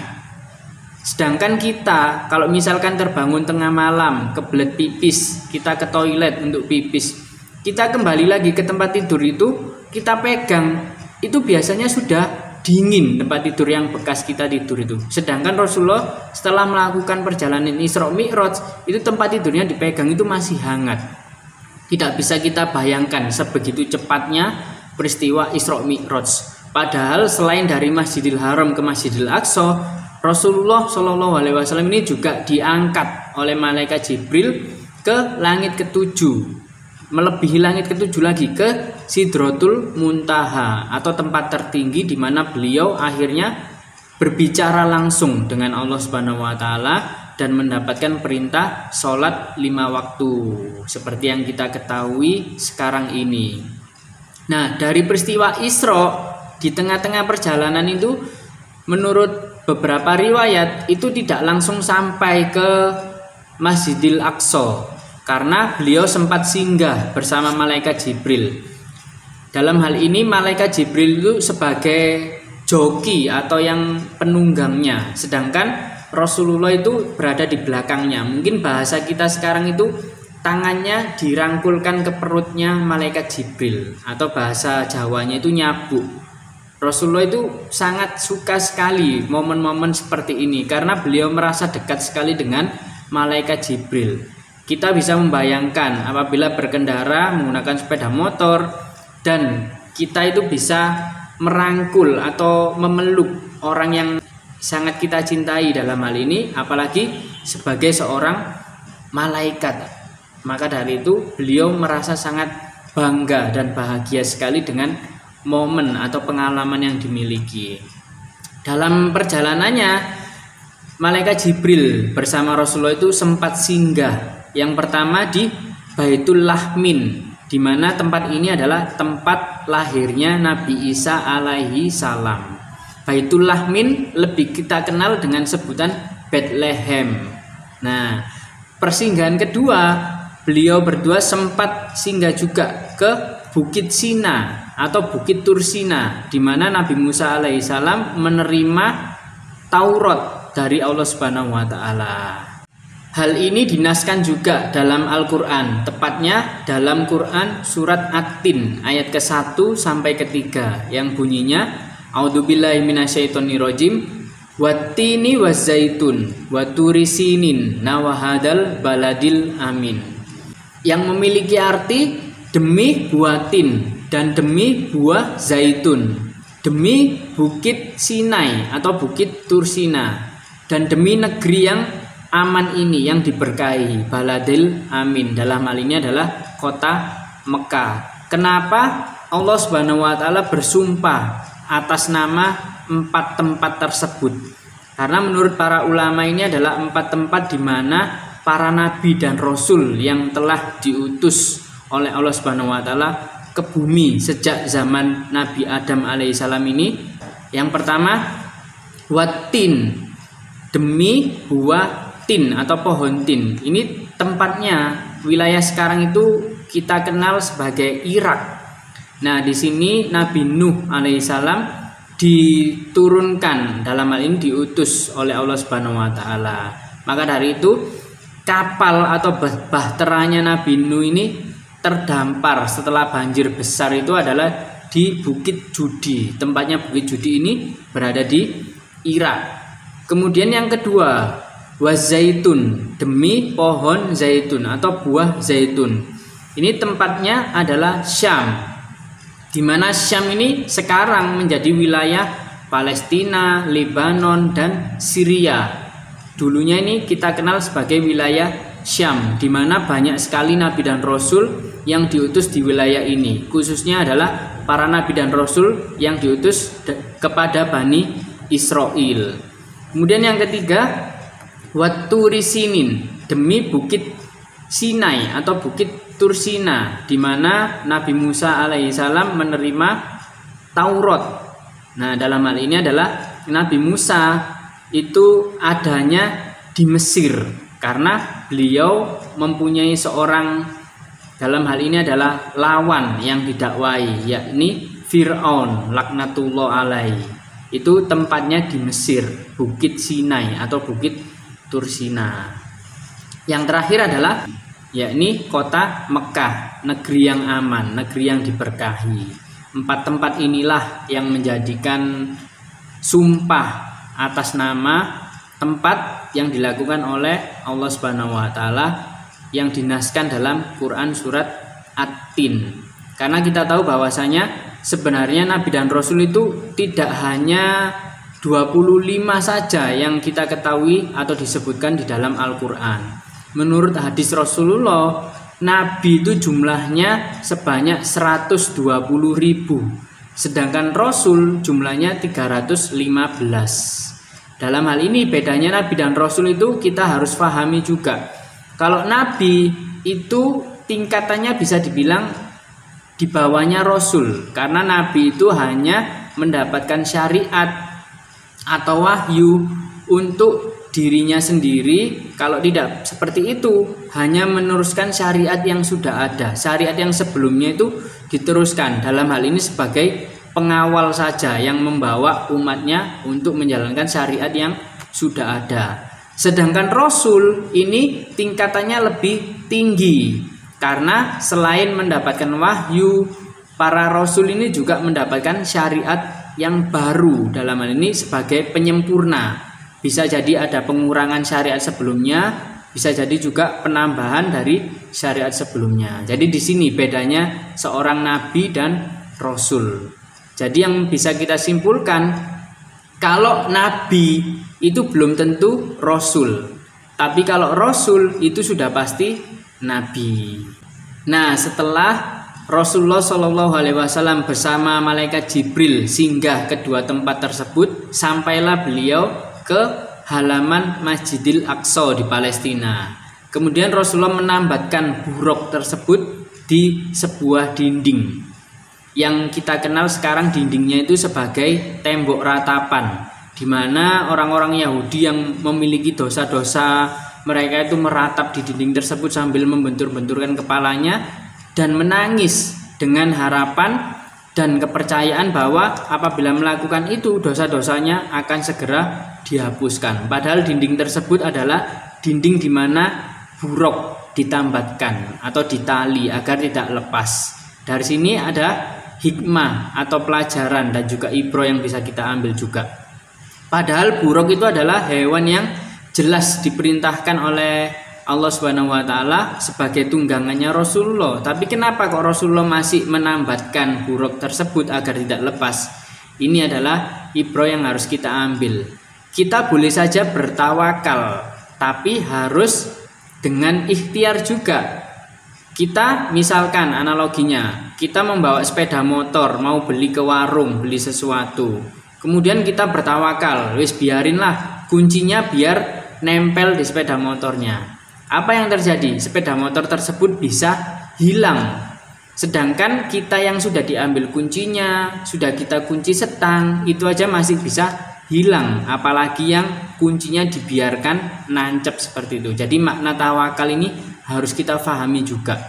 Sedangkan kita kalau misalkan terbangun tengah malam, kebelet pipis, kita ke toilet untuk pipis, kita kembali lagi ke tempat tidur itu, kita pegang, itu biasanya sudah dingin tempat tidur yang bekas kita tidur itu. Sedangkan Rasulullah setelah melakukan perjalanan Isra Mi'raj itu tempat tidurnya dipegang itu masih hangat. Tidak bisa kita bayangkan sebegitu cepatnya peristiwa Isra Mi'raj. Padahal selain dari Masjidil Haram ke Masjidil Aqsa, Rasulullah Shallallahu Alaihi Wasallam ini juga diangkat oleh malaikat Jibril ke langit ketujuh, melebihi langit ketujuh lagi ke Sidratul Muntaha atau tempat tertinggi di mana beliau akhirnya berbicara langsung dengan Allah Subhanahu wa taala dan mendapatkan perintah sholat 5 waktu seperti yang kita ketahui sekarang ini. Nah, dari peristiwa Isra di tengah-tengah perjalanan itu menurut beberapa riwayat itu tidak langsung sampai ke Masjidil Aqsa, karena beliau sempat singgah bersama malaikat Jibril. Dalam hal ini malaikat Jibril itu sebagai joki atau yang penunggangnya, sedangkan Rasulullah itu berada di belakangnya. Mungkin bahasa kita sekarang itu tangannya dirangkulkan ke perutnya malaikat Jibril, atau bahasa Jawanya itu nyabuk. Rasulullah itu sangat suka sekali momen-momen seperti ini karena beliau merasa dekat sekali dengan malaikat Jibril. Kita bisa membayangkan apabila berkendara menggunakan sepeda motor dan kita itu bisa merangkul atau memeluk orang yang sangat kita cintai dalam hal ini, apalagi sebagai seorang malaikat. Maka dari itu beliau merasa sangat bangga dan bahagia sekali dengan momen atau pengalaman yang dimiliki. Dalam perjalanannya malaikat Jibril bersama Rasulullah itu sempat singgah. Yang pertama di Baitul Lahmin, di mana tempat ini adalah tempat lahirnya Nabi Isa alaihi salam. Baitul Lahmin lebih kita kenal dengan sebutan Bethlehem. Nah, persinggahan kedua, beliau berdua sempat singgah juga ke Bukit Sina atau Bukit Tursina, di mana Nabi Musa alaihissalam menerima Taurat dari Allah Subhanahu wa taala. Hal ini dinaskan juga dalam Al-Qur'an, tepatnya dalam Quran surat At-Tin ayat ke-1 sampai ke-3 yang bunyinya A'udzubillahi minasyaitonirrajim wattini wazaitun waturi sinin nawahadal baladil amin, yang memiliki arti demi buah tin dan demi buah zaitun, demi bukit Sinai atau bukit Tursina, dan demi negeri yang aman ini yang diberkahi, baladil amin, dalam hal ini adalah kota Mekah. Kenapa Allah Subhanahu wa taala bersumpah atas nama 4 tempat tersebut? Karena menurut para ulama ini adalah 4 tempat di mana para nabi dan rasul yang telah diutus oleh Allah Subhanahu wa taala ke bumi sejak zaman Nabi Adam alaihissalam ini. Yang pertama, watin, demi buah tin atau pohon tin. Ini tempatnya, wilayah sekarang itu kita kenal sebagai Irak. Nah, di sini Nabi Nuh alaihissalam diturunkan, dalam hal ini diutus oleh Allah Subhanahu wa taala. Maka dari itu kapal atau bahteranya Nabi Nuh ini terdampar setelah banjir besar itu adalah di Bukit Judi. Tempatnya Bukit Judi ini berada di Irak. Kemudian yang kedua, wazaitun, demi pohon zaitun atau buah zaitun. Ini tempatnya adalah Syam, di mana Syam ini sekarang menjadi wilayah Palestina, Lebanon, dan Syria. Dulunya ini kita kenal sebagai wilayah Syam, di mana banyak sekali nabi dan rasul yang diutus di wilayah ini. Khususnya adalah para nabi dan rasul yang diutus kepada Bani Israel. Kemudian yang ketiga, waturi sinin, demi bukit Sinai atau bukit Tursina, di mana Nabi Musa alaihissalam menerima Taurat. Nah, dalam hal ini adalah Nabi Musa itu adanya di Mesir karena beliau mempunyai seorang, dalam hal ini adalah lawan yang didakwai, yakni Fir'aun laknatullah alaihi. Itu tempatnya di Mesir, Bukit Sinai atau Bukit Tursina. Yang terakhir adalah yakni kota Mekah, negeri yang aman, negeri yang diberkahi. 4 tempat inilah yang menjadikan sumpah atas nama tempat yang dilakukan oleh Allah Subhanahu wa taala yang dinaskan dalam Quran surat At-Tin. Karena kita tahu bahwasanya sebenarnya nabi dan rasul itu tidak hanya 25 saja yang kita ketahui atau disebutkan di dalam Al-Qur'an. Menurut hadis Rasulullah, nabi itu jumlahnya sebanyak 120.000, sedangkan rasul jumlahnya 315. Dalam hal ini bedanya nabi dan rasul itu kita harus pahami juga. Kalau nabi itu tingkatannya bisa dibilang di bawahnya rasul, karena nabi itu hanya mendapatkan syariat atau wahyu untuk dirinya sendiri. Kalau tidak seperti itu, hanya meneruskan syariat yang sudah ada. Syariat yang sebelumnya itu diteruskan, dalam hal ini sebagai pengawal saja yang membawa umatnya untuk menjalankan syariat yang sudah ada. Sedangkan rasul ini tingkatannya lebih tinggi, karena selain mendapatkan wahyu, para rasul ini juga mendapatkan syariat yang baru, dalam hal ini sebagai penyempurna. Bisa jadi ada pengurangan syariat sebelumnya, bisa jadi juga penambahan dari syariat sebelumnya. Jadi di sini bedanya seorang nabi dan rasul. Jadi yang bisa kita simpulkan, kalau nabi itu belum tentu rasul, tapi kalau rasul itu sudah pasti nabi. Nah, setelah Rasulullah SAW bersama malaikat Jibril singgah ke 2 tempat tersebut, sampailah beliau ke halaman Masjidil Aqsa di Palestina. Kemudian Rasulullah menambatkan buruk tersebut di sebuah dinding yang kita kenal sekarang dindingnya itu sebagai tembok ratapan, di di mana orang-orang Yahudi yang memiliki dosa-dosa mereka itu meratap di dinding tersebut sambil membentur-benturkan kepalanya dan menangis dengan harapan dan kepercayaan bahwa apabila melakukan itu dosa-dosanya akan segera dihapuskan. Padahal dinding tersebut adalah dinding di mana buruk ditambatkan atau ditali agar tidak lepas. Dari sini ada hikmah atau pelajaran dan juga ibro yang bisa kita ambil juga. Padahal buruk itu adalah hewan yang jelas diperintahkan oleh Allah Subhanahu wa taala sebagai tunggangannya Rasulullah. Tapi kenapa kok Rasulullah masih menambatkan buruk tersebut agar tidak lepas? Ini adalah ibro yang harus kita ambil. Kita boleh saja bertawakal, tapi harus dengan ikhtiar juga. Kita misalkan analoginya, kita membawa sepeda motor mau beli ke warung, beli sesuatu. Kemudian kita bertawakal, wis biarinlah kuncinya biar nempel di sepeda motornya. Apa yang terjadi? Sepeda motor tersebut bisa hilang. Sedangkan kita yang sudah diambil kuncinya, sudah kita kunci setang, itu aja masih bisa hilang. Apalagi yang kuncinya dibiarkan nancep seperti itu. Jadi makna tawakal ini harus kita pahami juga.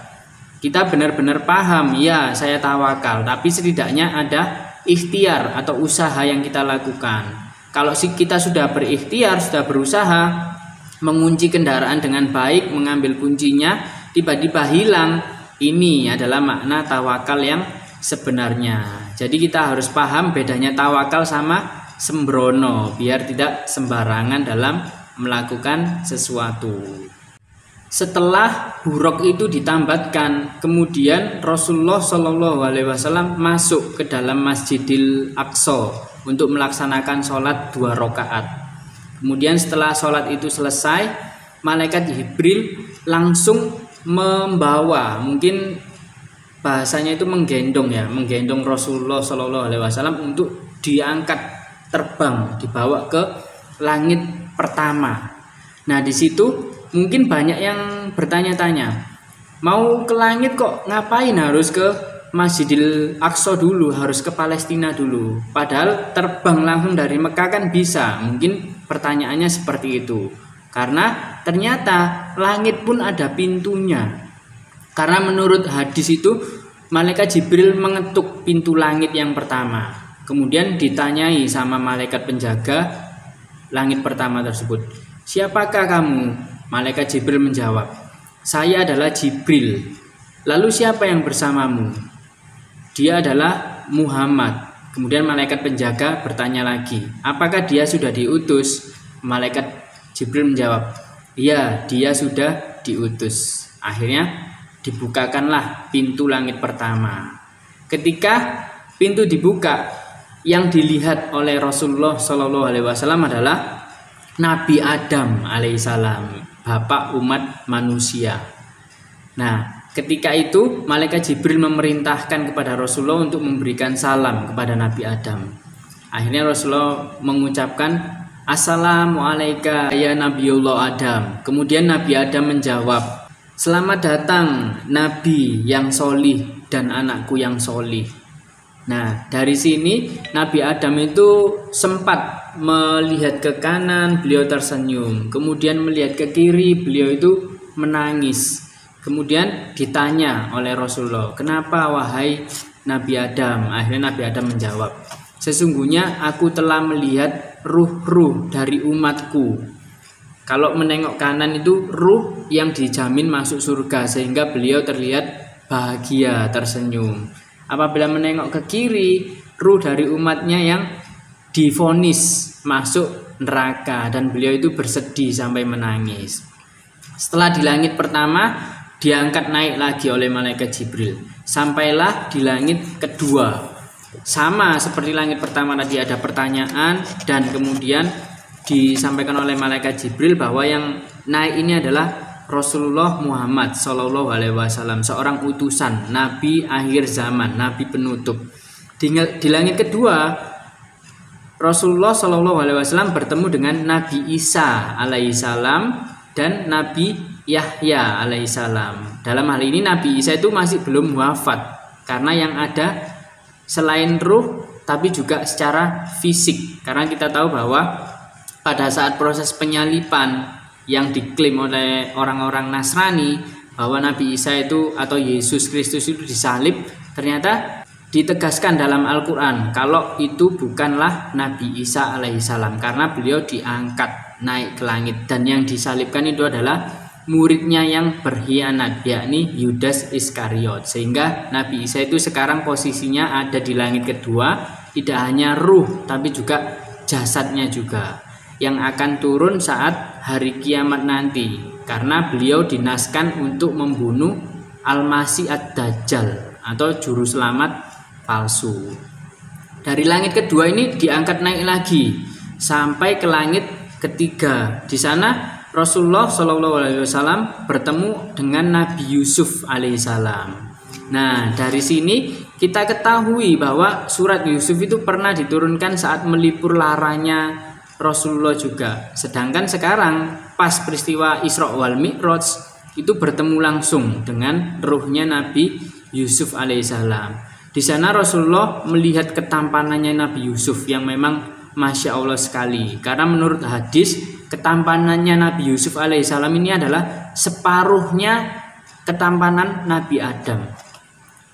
Kita benar-benar paham, ya saya tawakal, tapi setidaknya ada ikhtiar atau usaha yang kita lakukan. Kalau kita sudah berikhtiar, sudah berusaha mengunci kendaraan dengan baik, mengambil kuncinya, tiba-tiba hilang, ini adalah makna tawakal yang sebenarnya. Jadi kita harus paham bedanya tawakal sama sembrono, biar tidak sembarangan dalam melakukan sesuatu. Setelah buruk itu ditambatkan, kemudian Rasulullah Shallallahu Alaihi Wasallam masuk ke dalam Masjidil Aqsa untuk melaksanakan sholat 2 rakaat. Kemudian setelah sholat itu selesai, malaikat Jibril langsung membawa, mungkin bahasanya itu menggendong ya, menggendong Rasulullah Shallallahu Alaihi Wasallam untuk diangkat terbang, dibawa ke langit pertama. Nah di situ mungkin banyak yang bertanya-tanya, mau ke langit kok ngapain harus ke Masjidil Aqsa dulu, harus ke Palestina dulu? Padahal terbang langsung dari Mekah kan bisa. Mungkin pertanyaannya seperti itu. Karena ternyata langit pun ada pintunya. Karena menurut hadis itu malaikat Jibril mengetuk pintu langit yang pertama. Kemudian ditanyai sama malaikat penjaga langit pertama tersebut, "Siapakah kamu?" Malaikat Jibril menjawab, "Saya adalah Jibril." "Lalu siapa yang bersamamu?" "Dia adalah Muhammad." Kemudian malaikat penjaga bertanya lagi, "Apakah dia sudah diutus?" Malaikat Jibril menjawab, "Iya, dia sudah diutus." Akhirnya dibukakanlah pintu langit pertama. Ketika pintu dibuka, yang dilihat oleh Rasulullah Shallallahu Alaihi Wasallam adalah Nabi Adam alaihissalam, bapak umat manusia. Nah, ketika itu malaikat Jibril memerintahkan kepada Rasulullah untuk memberikan salam kepada Nabi Adam. Akhirnya Rasulullah mengucapkan, "Assalamualaikum ya Nabiullah Adam." Kemudian Nabi Adam menjawab, "Selamat datang Nabi yang solih dan anakku yang solih." Nah dari sini Nabi Adam itu sempat melihat ke kanan, beliau tersenyum. Kemudian melihat ke kiri, beliau itu menangis. Kemudian ditanya oleh Rasulullah, "Kenapa wahai Nabi Adam?" Akhirnya Nabi Adam menjawab, "Sesungguhnya aku telah melihat ruh-ruh dari umatku." Kalau menengok kanan itu ruh yang dijamin masuk surga, sehingga beliau terlihat bahagia, tersenyum. Apabila menengok ke kiri, ruh dari umatnya yang divonis masuk neraka, dan beliau itu bersedih sampai menangis. Setelah di langit pertama, diangkat naik lagi oleh malaikat Jibril, sampailah di langit kedua. Sama seperti langit pertama tadi, ada pertanyaan dan kemudian disampaikan oleh malaikat Jibril bahwa yang naik ini adalah Rasulullah Muhammad Shallallahu Alaihi Wasallam, seorang utusan, nabi akhir zaman, nabi penutup. Di langit kedua, Rasulullah Shallallahu Alaihi Wasallam bertemu dengan Nabi Isa alaihissalam dan Nabi Yahya alaihissalam. Dalam hal ini Nabi Isa itu masih belum wafat, karena yang ada selain ruh tapi juga secara fisik. Karena kita tahu bahwa pada saat proses penyalipan yang diklaim oleh orang-orang Nasrani bahwa Nabi Isa itu atau Yesus Kristus itu disalib, ternyata ditegaskan dalam Al-Quran kalau itu bukanlah Nabi Isa alaihissalam, karena beliau diangkat naik ke langit, dan yang disalibkan itu adalah muridnya yang berkhianat, yakni Yudas Iskariot. Sehingga Nabi Isa itu sekarang posisinya ada di langit kedua, tidak hanya ruh tapi juga jasadnya juga, yang akan turun saat hari kiamat nanti, karena beliau dinaskan untuk membunuh Al-Masih Ad-Dajjal atau juru selamat palsu. Dari langit kedua ini diangkat naik lagi sampai ke langit ketiga. Di sana Rasulullah SAW bertemu dengan Nabi Yusuf alaihissalam. Nah, dari sini kita ketahui bahwa surat Yusuf itu pernah diturunkan saat melipur laranya Rasulullah juga. Sedangkan sekarang pas peristiwa Isra wal Mi'raj itu bertemu langsung dengan ruhnya Nabi Yusuf alaihissalam. Di sana Rasulullah melihat ketampanannya Nabi Yusuf yang memang Masya Allah sekali. Karena menurut hadis ketampanannya Nabi Yusuf alaihissalam ini adalah separuhnya ketampanan Nabi Adam.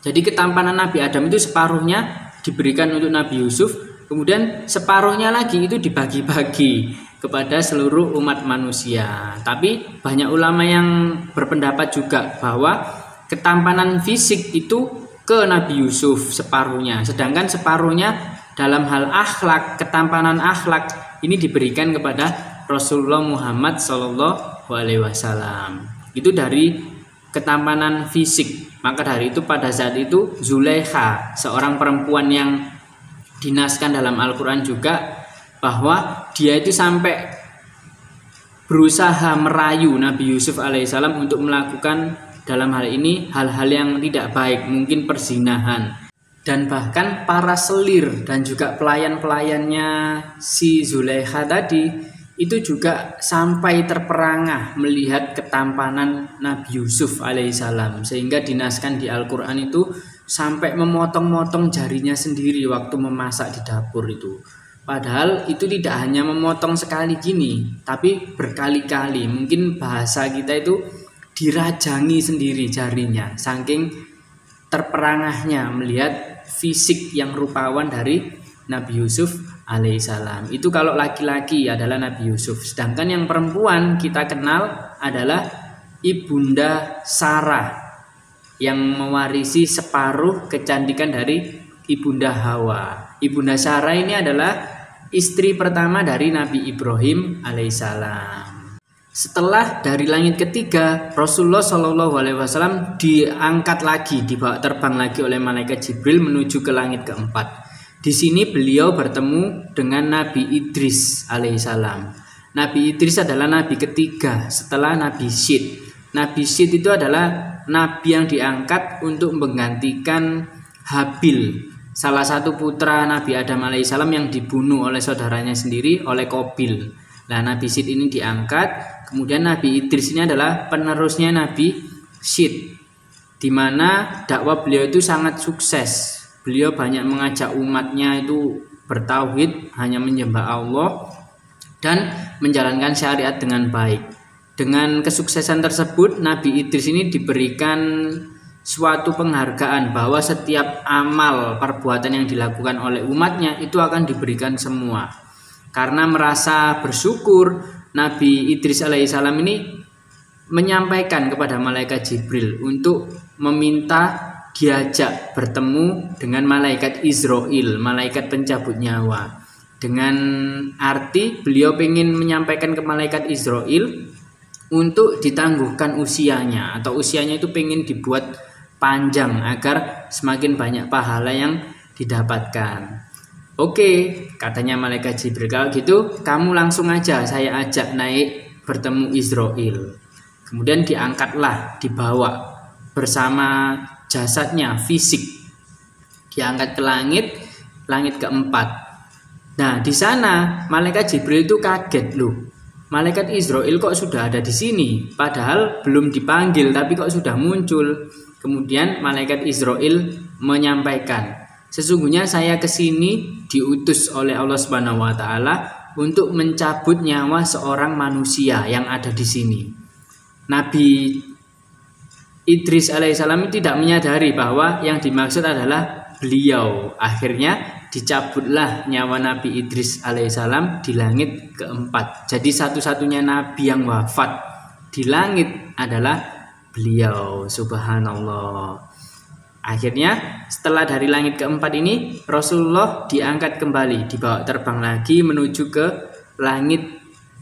Jadi ketampanan Nabi Adam itu separuhnya diberikan untuk Nabi Yusuf, kemudian separuhnya lagi itu dibagi-bagi kepada seluruh umat manusia. Tapi banyak ulama yang berpendapat juga bahwa ketampanan fisik itu ke Nabi Yusuf separuhnya, sedangkan separuhnya dalam hal akhlak, ketampanan akhlak ini diberikan kepada Rasulullah Muhammad SAW. Itu dari ketampanan fisik. Maka dari itu pada saat itu Zulaikha, seorang perempuan yang dinaskan dalam Al-Quran juga, bahwa dia itu sampai berusaha merayu Nabi Yusuf alaihissalam untuk melakukan dalam hal ini hal-hal yang tidak baik, mungkin perzinahan. Dan bahkan para selir dan juga pelayan-pelayannya si Zulaikha tadi itu juga sampai terperangah melihat ketampanan Nabi Yusuf alaihissalam, sehingga dinaskan di Al-Quran itu sampai memotong-motong jarinya sendiri waktu memasak di dapur itu. Padahal itu tidak hanya memotong sekali gini, tapi berkali-kali. Mungkin bahasa kita itu dirajangi sendiri jarinya, saking terperangahnya melihat fisik yang rupawan dari Nabi Yusuf alaihissalam. Itu kalau laki-laki adalah Nabi Yusuf. Sedangkan yang perempuan kita kenal adalah Ibunda Sarah, yang mewarisi separuh kecantikan dari Ibunda Hawa. Ibunda Sarah ini adalah istri pertama dari Nabi Ibrahim alaihissalam. Setelah dari langit ketiga, Rasulullah SAW diangkat lagi, dibawa terbang lagi oleh malaikat Jibril menuju ke langit keempat. Di sini beliau bertemu dengan Nabi Idris alaihissalam. Nabi Idris adalah nabi ketiga setelah Nabi Syed. Nabi Syed itu adalah nabi yang diangkat untuk menggantikan Habil, salah satu putra Nabi Adam alaihissalam yang dibunuh oleh saudaranya sendiri, oleh Qabil. Nah, Nabi Syed ini diangkat, kemudian Nabi Idris ini adalah penerusnya Nabi Syed, di mana dakwah beliau itu sangat sukses. Beliau banyak mengajak umatnya itu bertauhid, hanya menyembah Allah dan menjalankan syariat dengan baik. Dengan kesuksesan tersebut, Nabi Idris ini diberikan suatu penghargaan bahwa setiap amal perbuatan yang dilakukan oleh umatnya itu akan diberikan semua. Karena merasa bersyukur, Nabi Idris alaihissalam ini menyampaikan kepada malaikat Jibril untuk meminta diajak bertemu dengan malaikat Israel, malaikat pencabut nyawa. Dengan arti beliau ingin menyampaikan ke malaikat Israel untuk ditangguhkan usianya, atau usianya itu ingin dibuat panjang agar semakin banyak pahala yang didapatkan. Oke, katanya malaikat Jibril, kalau gitu kamu langsung aja saya ajak naik bertemu Israel. Kemudian diangkatlah, dibawa bersama jasadnya, fisik, diangkat ke langit keempat. Nah, di sana malaikat Jibril itu kaget, loh. Malaikat Israel kok sudah ada di sini? Padahal belum dipanggil, tapi kok sudah muncul. Kemudian malaikat Israel menyampaikan Sesungguhnya saya kesini diutus oleh Allah Subhanahu wa taala untuk mencabut nyawa seorang manusia yang ada di sini. Nabi Idris alaihissalam tidak menyadari bahwa yang dimaksud adalah beliau. Akhirnya dicabutlah nyawa Nabi Idris alaihissalam di langit keempat. Jadi satu-satunya nabi yang wafat di langit adalah beliau. Subhanallah. Akhirnya setelah dari langit keempat ini Rasulullah diangkat kembali, dibawa terbang lagi menuju ke langit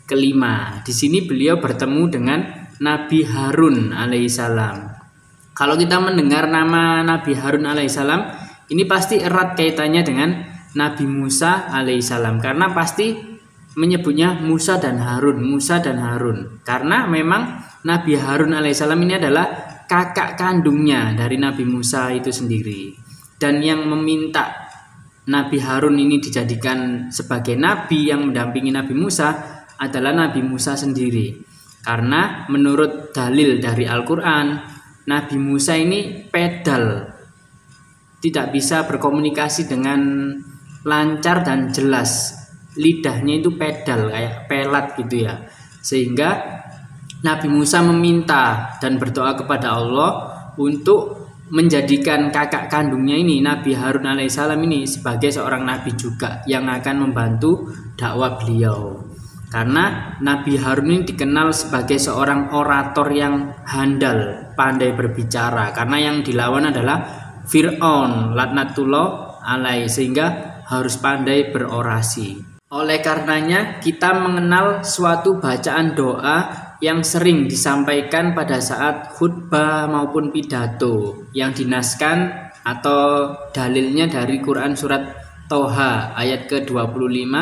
kelima. Di sini beliau bertemu dengan Nabi Harun alaihissalam. Kalau kita mendengar nama Nabi Harun alaihissalam, ini pasti erat kaitannya dengan Nabi Musa alaihissalam, karena pasti menyebutnya Musa dan Harun, Musa dan Harun. Karena memang Nabi Harun alaihissalam ini adalah kakak kandungnya dari Nabi Musa itu sendiri. Dan yang meminta Nabi Harun ini dijadikan sebagai nabi yang mendampingi Nabi Musa adalah Nabi Musa sendiri. Karena menurut dalil dari Al-Quran, Nabi Musa ini pedal, tidak bisa berkomunikasi dengan lancar dan jelas. Lidahnya itu pedal, kayak pelat gitu ya. Sehingga Nabi Musa meminta dan berdoa kepada Allah untuk menjadikan kakak kandungnya ini, Nabi Harun alaihissalam ini, sebagai seorang nabi juga yang akan membantu dakwah beliau. Karena Nabi Harun ini dikenal sebagai seorang orator yang handal, pandai berbicara. Karena yang dilawan adalah Fir'aun laknatullah alaihi, sehingga harus pandai berorasi. Oleh karenanya kita mengenal suatu bacaan doa yang sering disampaikan pada saat khutbah maupun pidato, yang dinaskan atau dalilnya dari Quran surat Toha ayat ke-25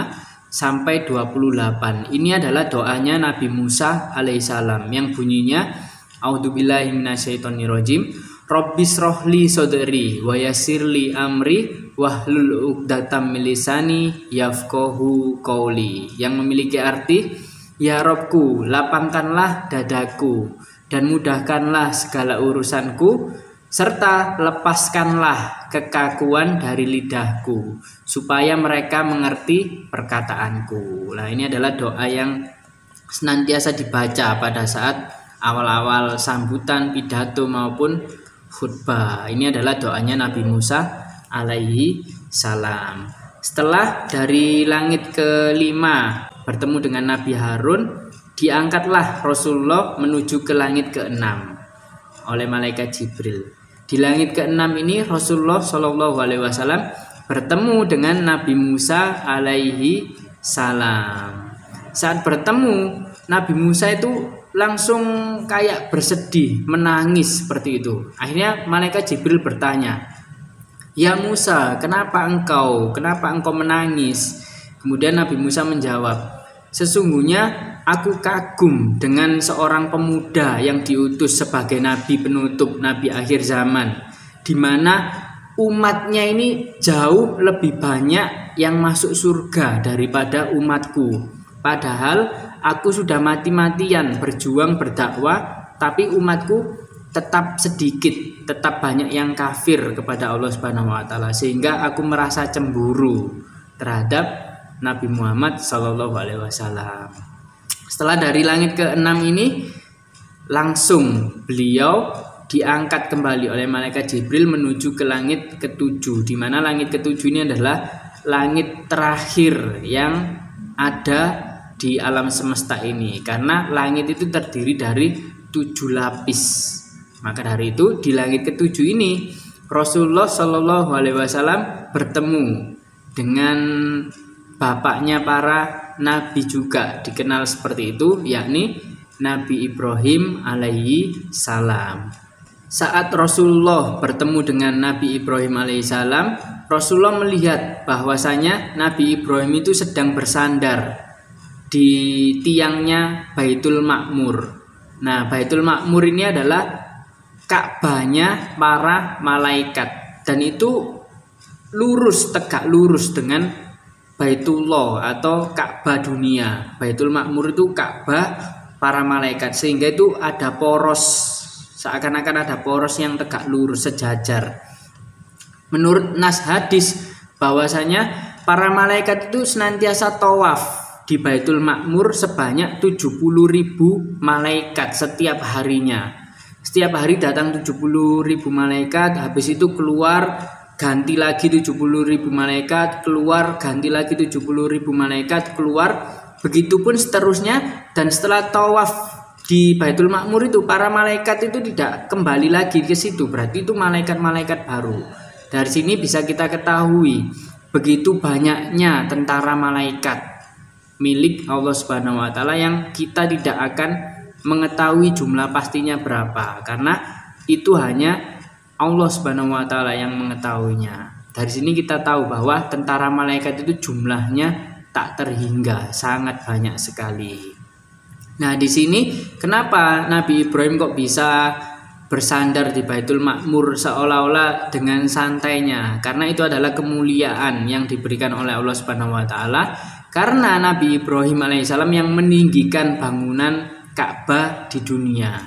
sampai 28. Ini adalah doanya Nabi Musa alaihissalam yang bunyinya A'udzubillahi minasyaitonirrajim. Rabbis rohli sodri wa yassirli amri wahlul 'uqdatam min lisani yafqahu qauli, yang memiliki arti ya Robku, lapangkanlah dadaku dan mudahkanlah segala urusanku, serta lepaskanlah kekakuan dari lidahku supaya mereka mengerti perkataanku. Nah, ini adalah doa yang senantiasa dibaca pada saat awal-awal sambutan, pidato maupun khutbah. Ini adalah doanya Nabi Musa alaihi salam. Setelah dari langit kelima bertemu dengan Nabi Harun, diangkatlah Rasulullah menuju ke langit keenam oleh malaikat Jibril. Di langit keenam ini Rasulullah Shallallahu Alaihi Wasallam bertemu dengan Nabi Musa alaihi salam. Saat bertemu, Nabi Musa itu langsung kayak bersedih, menangis seperti itu. Akhirnya malaikat Jibril bertanya, "Ya Musa, kenapa engkau menangis?" Kemudian Nabi Musa menjawab, "Sesungguhnya aku kagum dengan seorang pemuda yang diutus sebagai nabi penutup, nabi akhir zaman, di mana umatnya ini jauh lebih banyak yang masuk surga daripada umatku. Padahal aku sudah mati-matian berjuang berdakwah, tapi umatku tetap sedikit, tetap banyak yang kafir kepada Allah Subhanahu wa taala, sehingga aku merasa cemburu terhadap Nabi Muhammad Sallallahu Alaihi Wasallam." Setelah dari langit ke-6 ini, langsung beliau diangkat kembali oleh malaikat Jibril menuju ke langit ke-7, di mana langit ke-7 ini adalah langit terakhir yang ada di alam semesta ini, karena langit itu terdiri dari 7 lapis. Maka dari itu di langit ke-7 ini Rasulullah Shallallahu Alaihi Wasallam bertemu dengan bapaknya para nabi juga, dikenal seperti itu, yakni Nabi Ibrahim alaihi salam. Saat Rasulullah bertemu dengan Nabi Ibrahim alaihi salam, Rasulullah melihat bahwasanya Nabi Ibrahim itu sedang bersandar di tiangnya Baitul Ma'mur. Nah, Baitul Ma'mur ini adalah Ka'bahnya para malaikat, dan itu lurus, tegak lurus dengan Baitullah atau Ka'bah dunia. Baitul Ma'mur itu Ka'bah para malaikat, sehingga itu ada poros, seakan-akan ada poros yang tegak lurus sejajar. Menurut nas hadis bahwasanya para malaikat itu senantiasa tawaf di Baitul Ma'mur sebanyak 70.000 malaikat setiap harinya. Setiap hari datang 70.000 malaikat, habis itu keluar ganti lagi 70.000 malaikat, keluar ganti lagi 70.000 malaikat, keluar, begitupun seterusnya. Dan setelah tawaf di Baitul Ma'mur itu para malaikat itu tidak kembali lagi ke situ, berarti itu malaikat-malaikat baru. Dari sini bisa kita ketahui begitu banyaknya tentara malaikat milik Allah Subhanahu wa taala yang kita tidak akan mengetahui jumlah pastinya berapa, karena itu hanya Allah Subhanahu wa taala yang mengetahuinya. Dari sini kita tahu bahwa tentara malaikat itu jumlahnya tak terhingga, sangat banyak sekali. Nah, di sini kenapa Nabi Ibrahim kok bisa bersandar di Baitul Ma'mur seolah-olah dengan santainya? Karena itu adalah kemuliaan yang diberikan oleh Allah Subhanahu wa taala, karena Nabi Ibrahim alaihissalam yang meninggikan bangunan Ka'bah di dunia.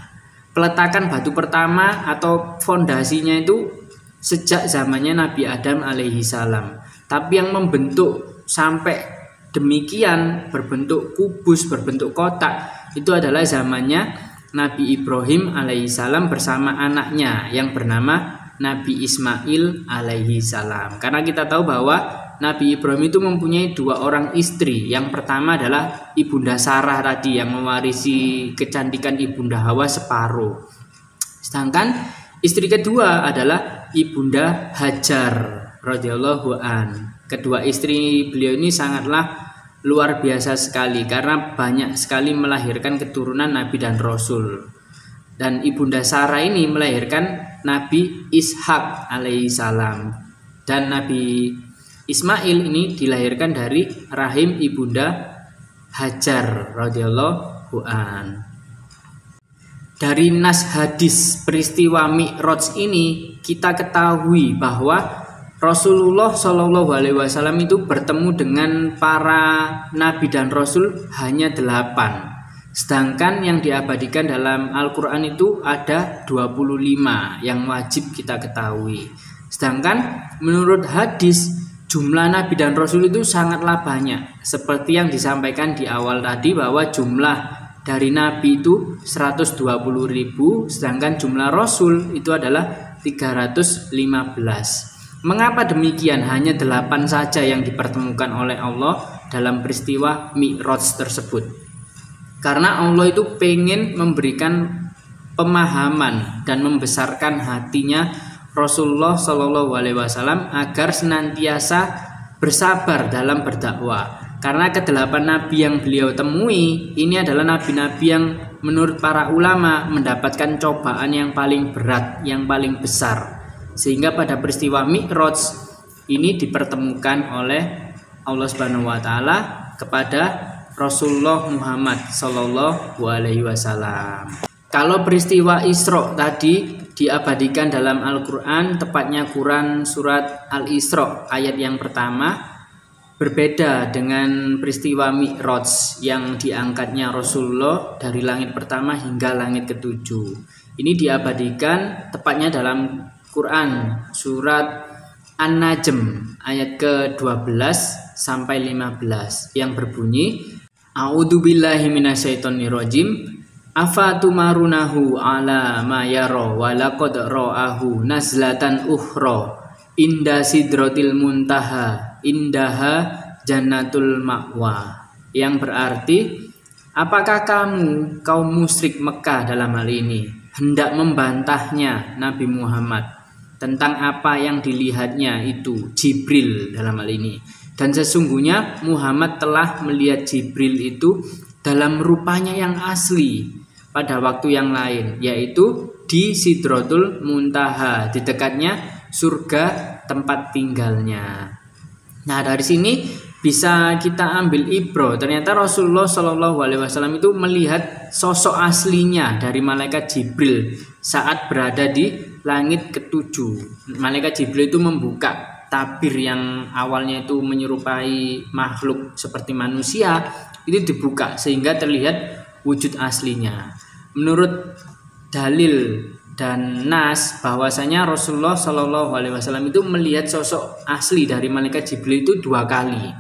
Peletakan batu pertama atau fondasinya itu sejak zamannya Nabi Adam alaihissalam. Tapi yang membentuk sampai demikian berbentuk kubus, berbentuk kotak, itu adalah zamannya Nabi Ibrahim alaihissalam bersama anaknya yang bernama Nabi Ismail alaihissalam. Karena kita tahu bahwa Nabi Ibrahim itu mempunyai 2 orang istri. Yang pertama adalah Ibunda Sarah tadi yang mewarisi kecantikan Ibunda Hawa separuh. Sedangkan istri kedua adalah Ibunda Hajar radhiyallahu an. Kedua istri beliau ini sangatlah luar biasa sekali karena banyak sekali melahirkan keturunan Nabi dan Rasul. Dan Ibunda Sarah ini melahirkan Nabi Ishak alaihissalam. Dan Nabi Ismail ini dilahirkan dari rahim Ibunda Hajar radhiyallahu an. Dari nas hadis peristiwa Mi'raj ini kita ketahui bahwa Rasulullah Shallallahu Alaihi Wasallam itu bertemu dengan para nabi dan rasul hanya 8. Sedangkan yang diabadikan dalam Al-Quran itu ada 25 yang wajib kita ketahui. Sedangkan menurut hadis jumlah nabi dan rasul itu sangatlah banyak. Seperti yang disampaikan di awal tadi bahwa jumlah dari nabi itu 120.000, sedangkan jumlah rasul itu adalah 315. Mengapa demikian? Hanya 8 saja yang dipertemukan oleh Allah dalam peristiwa Mi'raj tersebut. Karena Allah itu pengen memberikan pemahaman dan membesarkan hatinya Rasulullah Shallallahu Alaihi Wasallam agar senantiasa bersabar dalam berdakwah. Karena ke-8 nabi yang beliau temui ini adalah nabi-nabi yang menurut para ulama mendapatkan cobaan yang paling berat, yang paling besar. Sehingga pada peristiwa Mi'raj ini dipertemukan oleh Allah Subhanahu wa taala kepada Rasulullah Muhammad sallallahu alaihi wasallam. Kalau peristiwa Isra tadi diabadikan dalam Al-Qur'an, tepatnya Quran surat Al-Isra ayat yang pertama, berbeda dengan peristiwa Mi'raj yang diangkatnya Rasulullah dari langit pertama hingga langit ke-7. Ini diabadikan tepatnya dalam Quran surat An-Najm ayat ke-12 sampai 15 yang berbunyi A'udzubillahi minasyaitonirrajim afatumarunahu ala ma yara wa laqad ra'ahu nazlatan ukhra inda sidratil muntaha indaha jannatul ma'wa, yang berarti apakah kamu kaum musyrik Mekah dalam hal ini hendak membantahnya Nabi Muhammad tentang apa yang dilihatnya itu Jibril dalam hal ini. Dan sesungguhnya Muhammad telah melihat Jibril itu dalam rupanya yang asli pada waktu yang lain, yaitu di Sidratul Muntaha, di dekatnya surga tempat tinggalnya. Nah, dari sini bisa kita ambil ibro. Ternyata Rasulullah Shallallahu Alaihi Wasallam itu melihat sosok aslinya dari malaikat Jibril saat berada di langit ke-7. Malaikat Jibril itu membuka tabir yang awalnya itu menyerupai makhluk seperti manusia, itu dibuka sehingga terlihat wujud aslinya. Menurut dalil dan nas bahwasanya Rasulullah Shallallahu Alaihi Wasallam itu melihat sosok asli dari malaikat Jibril itu 2 kali.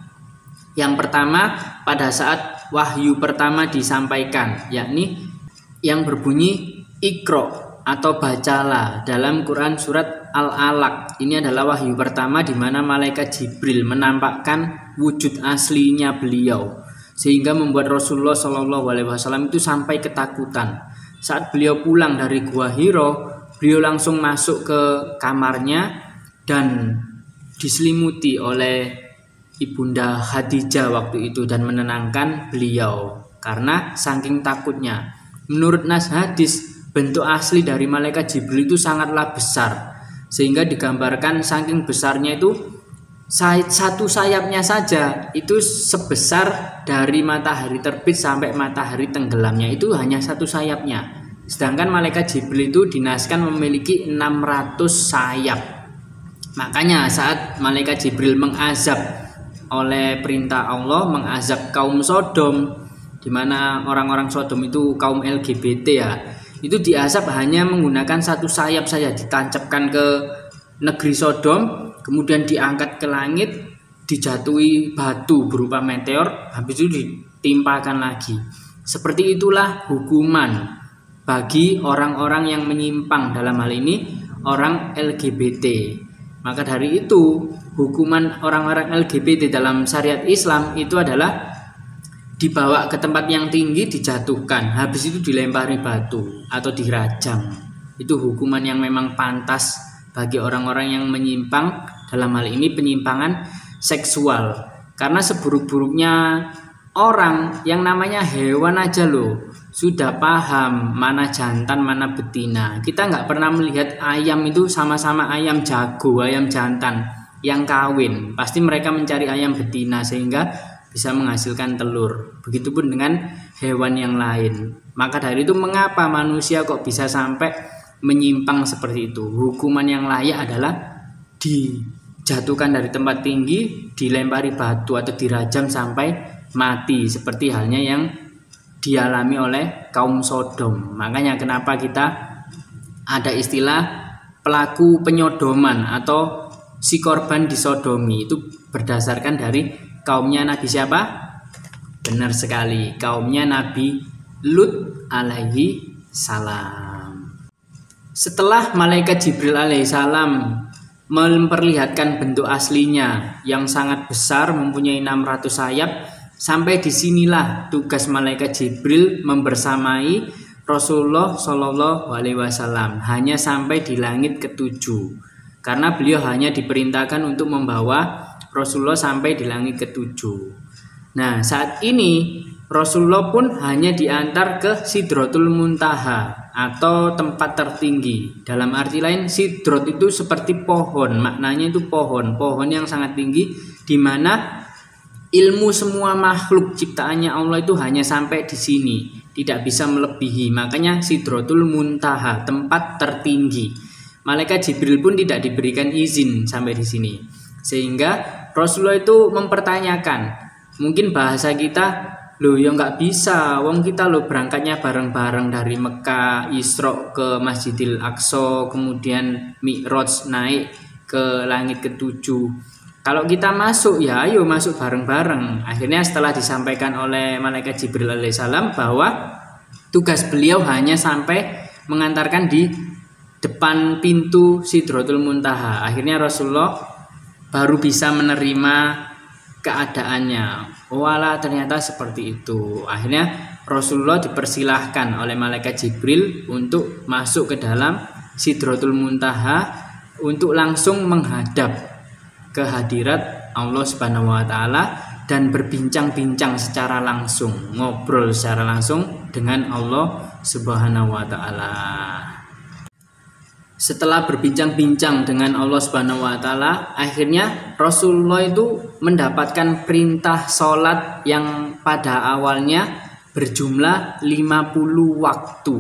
Yang pertama pada saat wahyu pertama disampaikan, yakni yang berbunyi Iqra atau bacalah dalam Quran surat Al-Alaq. Ini adalah wahyu pertama di mana malaikat Jibril menampakkan wujud aslinya beliau, sehingga membuat Rasulullah Shallallahu Alaihi Wasallam itu sampai ketakutan. Saat beliau pulang dari Gua Hiro, beliau langsung masuk ke kamarnya dan diselimuti oleh Ibunda Khadijah waktu itu dan menenangkan beliau karena saking takutnya. Menurut nas hadis, bentuk asli dari malaikat Jibril itu sangatlah besar, sehingga digambarkan saking besarnya itu satu sayapnya saja itu sebesar dari matahari terbit sampai matahari tenggelamnya, itu hanya satu sayapnya. Sedangkan malaikat Jibril itu dinaskan memiliki 600 sayap. Makanya saat malaikat Jibril mengazab oleh perintah Allah, mengazab kaum Sodom, di mana orang-orang Sodom itu kaum LGBT ya, itu diazab hanya menggunakan satu sayap saja, ditancapkan ke negeri Sodom, kemudian diangkat ke langit, dijatuhi batu berupa meteor, habis itu ditimpakan lagi. Seperti itulah hukuman bagi orang-orang yang menyimpang, dalam hal ini orang LGBT. Maka dari itu hukuman orang-orang LGBT dalam syariat Islam itu adalah dibawa ke tempat yang tinggi, dijatuhkan, habis itu dilempari batu atau dirajam. Itu hukuman yang memang pantas bagi orang-orang yang menyimpang, dalam hal ini penyimpangan seksual. Karena seburuk-buruknya orang, yang namanya hewan aja loh sudah paham mana jantan mana betina. Kita nggak pernah melihat ayam itu sama-sama ayam jago, ayam jantan yang kawin. Pasti mereka mencari ayam betina sehingga bisa menghasilkan telur. Begitupun dengan hewan yang lain. Maka dari itu mengapa manusia kok bisa sampai menyimpang seperti itu? Hukuman yang layak adalah dijatuhkan dari tempat tinggi, dilempari batu atau dirajam sampai mati, seperti halnya yang dialami oleh kaum Sodom. Makanya kenapa kita ada istilah pelaku penyodoman atau si korban disodomi, itu berdasarkan dari kaumnya Nabi siapa? Benar sekali, kaumnya Nabi Lut alaihi salam. Setelah malaikat Jibril alaihi salam memperlihatkan bentuk aslinya yang sangat besar, mempunyai 600 sayap, sampai disinilah tugas malaikat Jibril membersamai Rasulullah Shallallahu Alaihi Wasallam, hanya sampai di langit ke-7, karena beliau hanya diperintahkan untuk membawa Rasulullah sampai di langit ke-7. Nah, saat ini Rasulullah pun hanya diantar ke Sidratul Muntaha atau tempat tertinggi. Dalam arti lain, sidrot itu seperti pohon, maknanya itu pohon yang sangat tinggi, di mana ilmu semua makhluk ciptaannya Allah itu hanya sampai di sini, tidak bisa melebihi. Makanya Sidratul Muntaha, tempat tertinggi. Malaikat Jibril pun tidak diberikan izin sampai di sini. Sehingga Rasulullah itu mempertanyakan, mungkin bahasa kita, loh ya nggak bisa, wong kita loh berangkatnya bareng-bareng dari Mekah, Isra ke Masjidil Aqsa, kemudian Mi'raj naik ke langit ke-7. Kalau kita masuk, ya ayo masuk bareng-bareng. Akhirnya setelah disampaikan oleh malaikat Jibril alaihissalam bahwa tugas beliau hanya sampai mengantarkan di depan pintu Sidratul Muntaha. Akhirnya Rasulullah baru bisa menerima keadaannya. Walah, ternyata seperti itu. Akhirnya Rasulullah dipersilahkan oleh malaikat Jibril untuk masuk ke dalam Sidratul Muntaha untuk langsung menghadap ke hadirat Allah Subhanahu wa taala dan berbincang-bincang secara langsung, ngobrol secara langsung dengan Allah Subhanahu wa taala. Setelah berbincang-bincang dengan Allah Subhanahu wa taala, akhirnya Rasulullah itu mendapatkan perintah sholat yang pada awalnya berjumlah 50 waktu.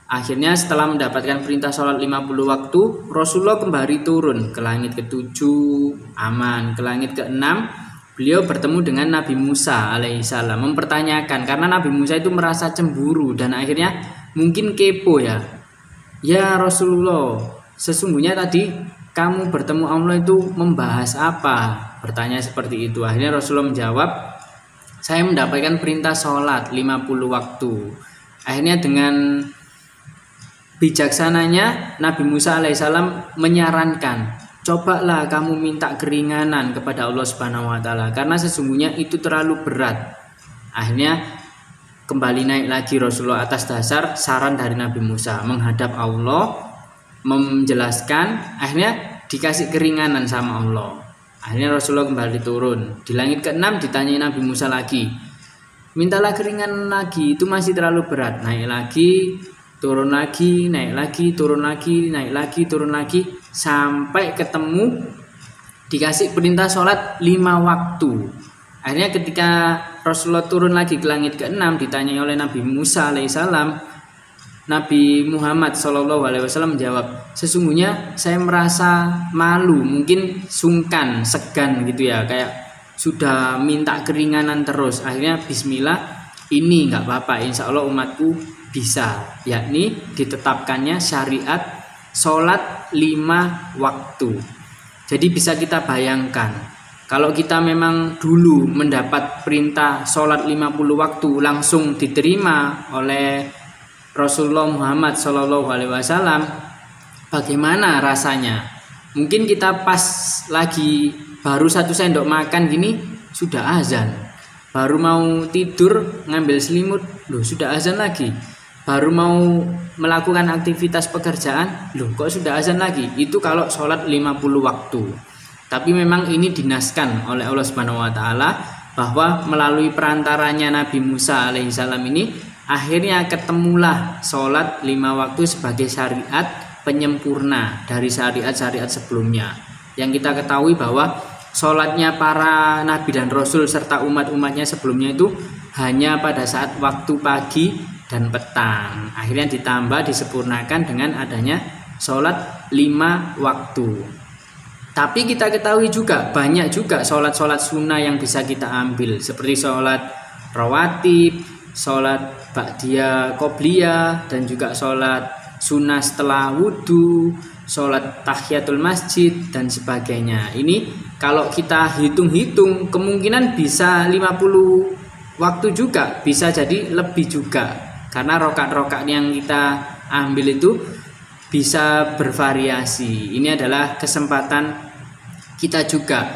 Akhirnya setelah mendapatkan perintah sholat 50 waktu, Rasulullah kembali turun ke langit ke-7, aman. Ke langit ke-6, beliau bertemu dengan Nabi Musa alaihissalam, mempertanyakan, karena Nabi Musa itu merasa cemburu dan akhirnya mungkin kepo ya. "Ya Rasulullah, sesungguhnya tadi kamu bertemu Allah itu membahas apa?" Bertanya seperti itu. Akhirnya Rasulullah menjawab, "Saya mendapatkan perintah sholat 50 waktu." Akhirnya dengan bijaksananya Nabi Musa alaihissalam menyarankan, "Cobalah kamu minta keringanan kepada Allah Subhanahu wa taala karena sesungguhnya itu terlalu berat." Akhirnya kembali naik lagi Rasulullah atas dasar saran dari Nabi Musa menghadap Allah, menjelaskan, akhirnya dikasih keringanan sama Allah. Akhirnya Rasulullah kembali turun. Di langit ke-6 ditanyai Nabi Musa lagi, "Mintalah keringanan lagi, itu masih terlalu berat." Naik lagi, turun lagi, naik lagi, turun lagi, naik lagi, turun lagi, sampai ketemu dikasih perintah sholat 5 waktu. Akhirnya ketika Rasulullah turun lagi ke langit ke-6 ditanyai oleh Nabi Musa alaihissalam, Nabi Muhammad SAW menjawab, "Sesungguhnya saya merasa malu, mungkin sungkan, segan gitu ya, kayak sudah minta keringanan terus." Akhirnya bismillah, "Ini nggak apa-apa, insya Allah umatku bisa," yakni ditetapkannya syariat sholat 5 waktu. Jadi bisa kita bayangkan, kalau kita memang dulu mendapat perintah sholat 50 waktu langsung diterima oleh Rasulullah Muhammad SAW, bagaimana rasanya? Mungkin kita pas lagi baru 1 sendok makan gini sudah azan, baru mau tidur ngambil selimut, loh sudah azan lagi, baru mau melakukan aktivitas pekerjaan, loh kok sudah azan lagi. Itu kalau sholat 50 waktu. Tapi memang ini dinaskan oleh Allah Subhanahu wa taala bahwa melalui perantaranya Nabi Musa alaihissalam ini akhirnya ketemulah sholat 5 waktu sebagai syariat penyempurna dari syariat-syariat sebelumnya. Yang kita ketahui bahwa sholatnya para nabi dan rasul serta umat-umatnya sebelumnya itu hanya pada saat waktu pagi dan petang. Akhirnya ditambah disempurnakan dengan adanya sholat 5 waktu. Tapi kita ketahui juga banyak juga sholat-sholat sunnah yang bisa kita ambil, seperti sholat rawatib, sholat ba'diyah qobliyah, dan juga sholat sunnah setelah wudhu, sholat tahiyatul masjid dan sebagainya. Ini kalau kita hitung-hitung kemungkinan bisa 50 waktu juga, bisa jadi lebih juga, karena rokaat-rokaat yang kita ambil itu bisa bervariasi. Ini adalah kesempatan kita juga,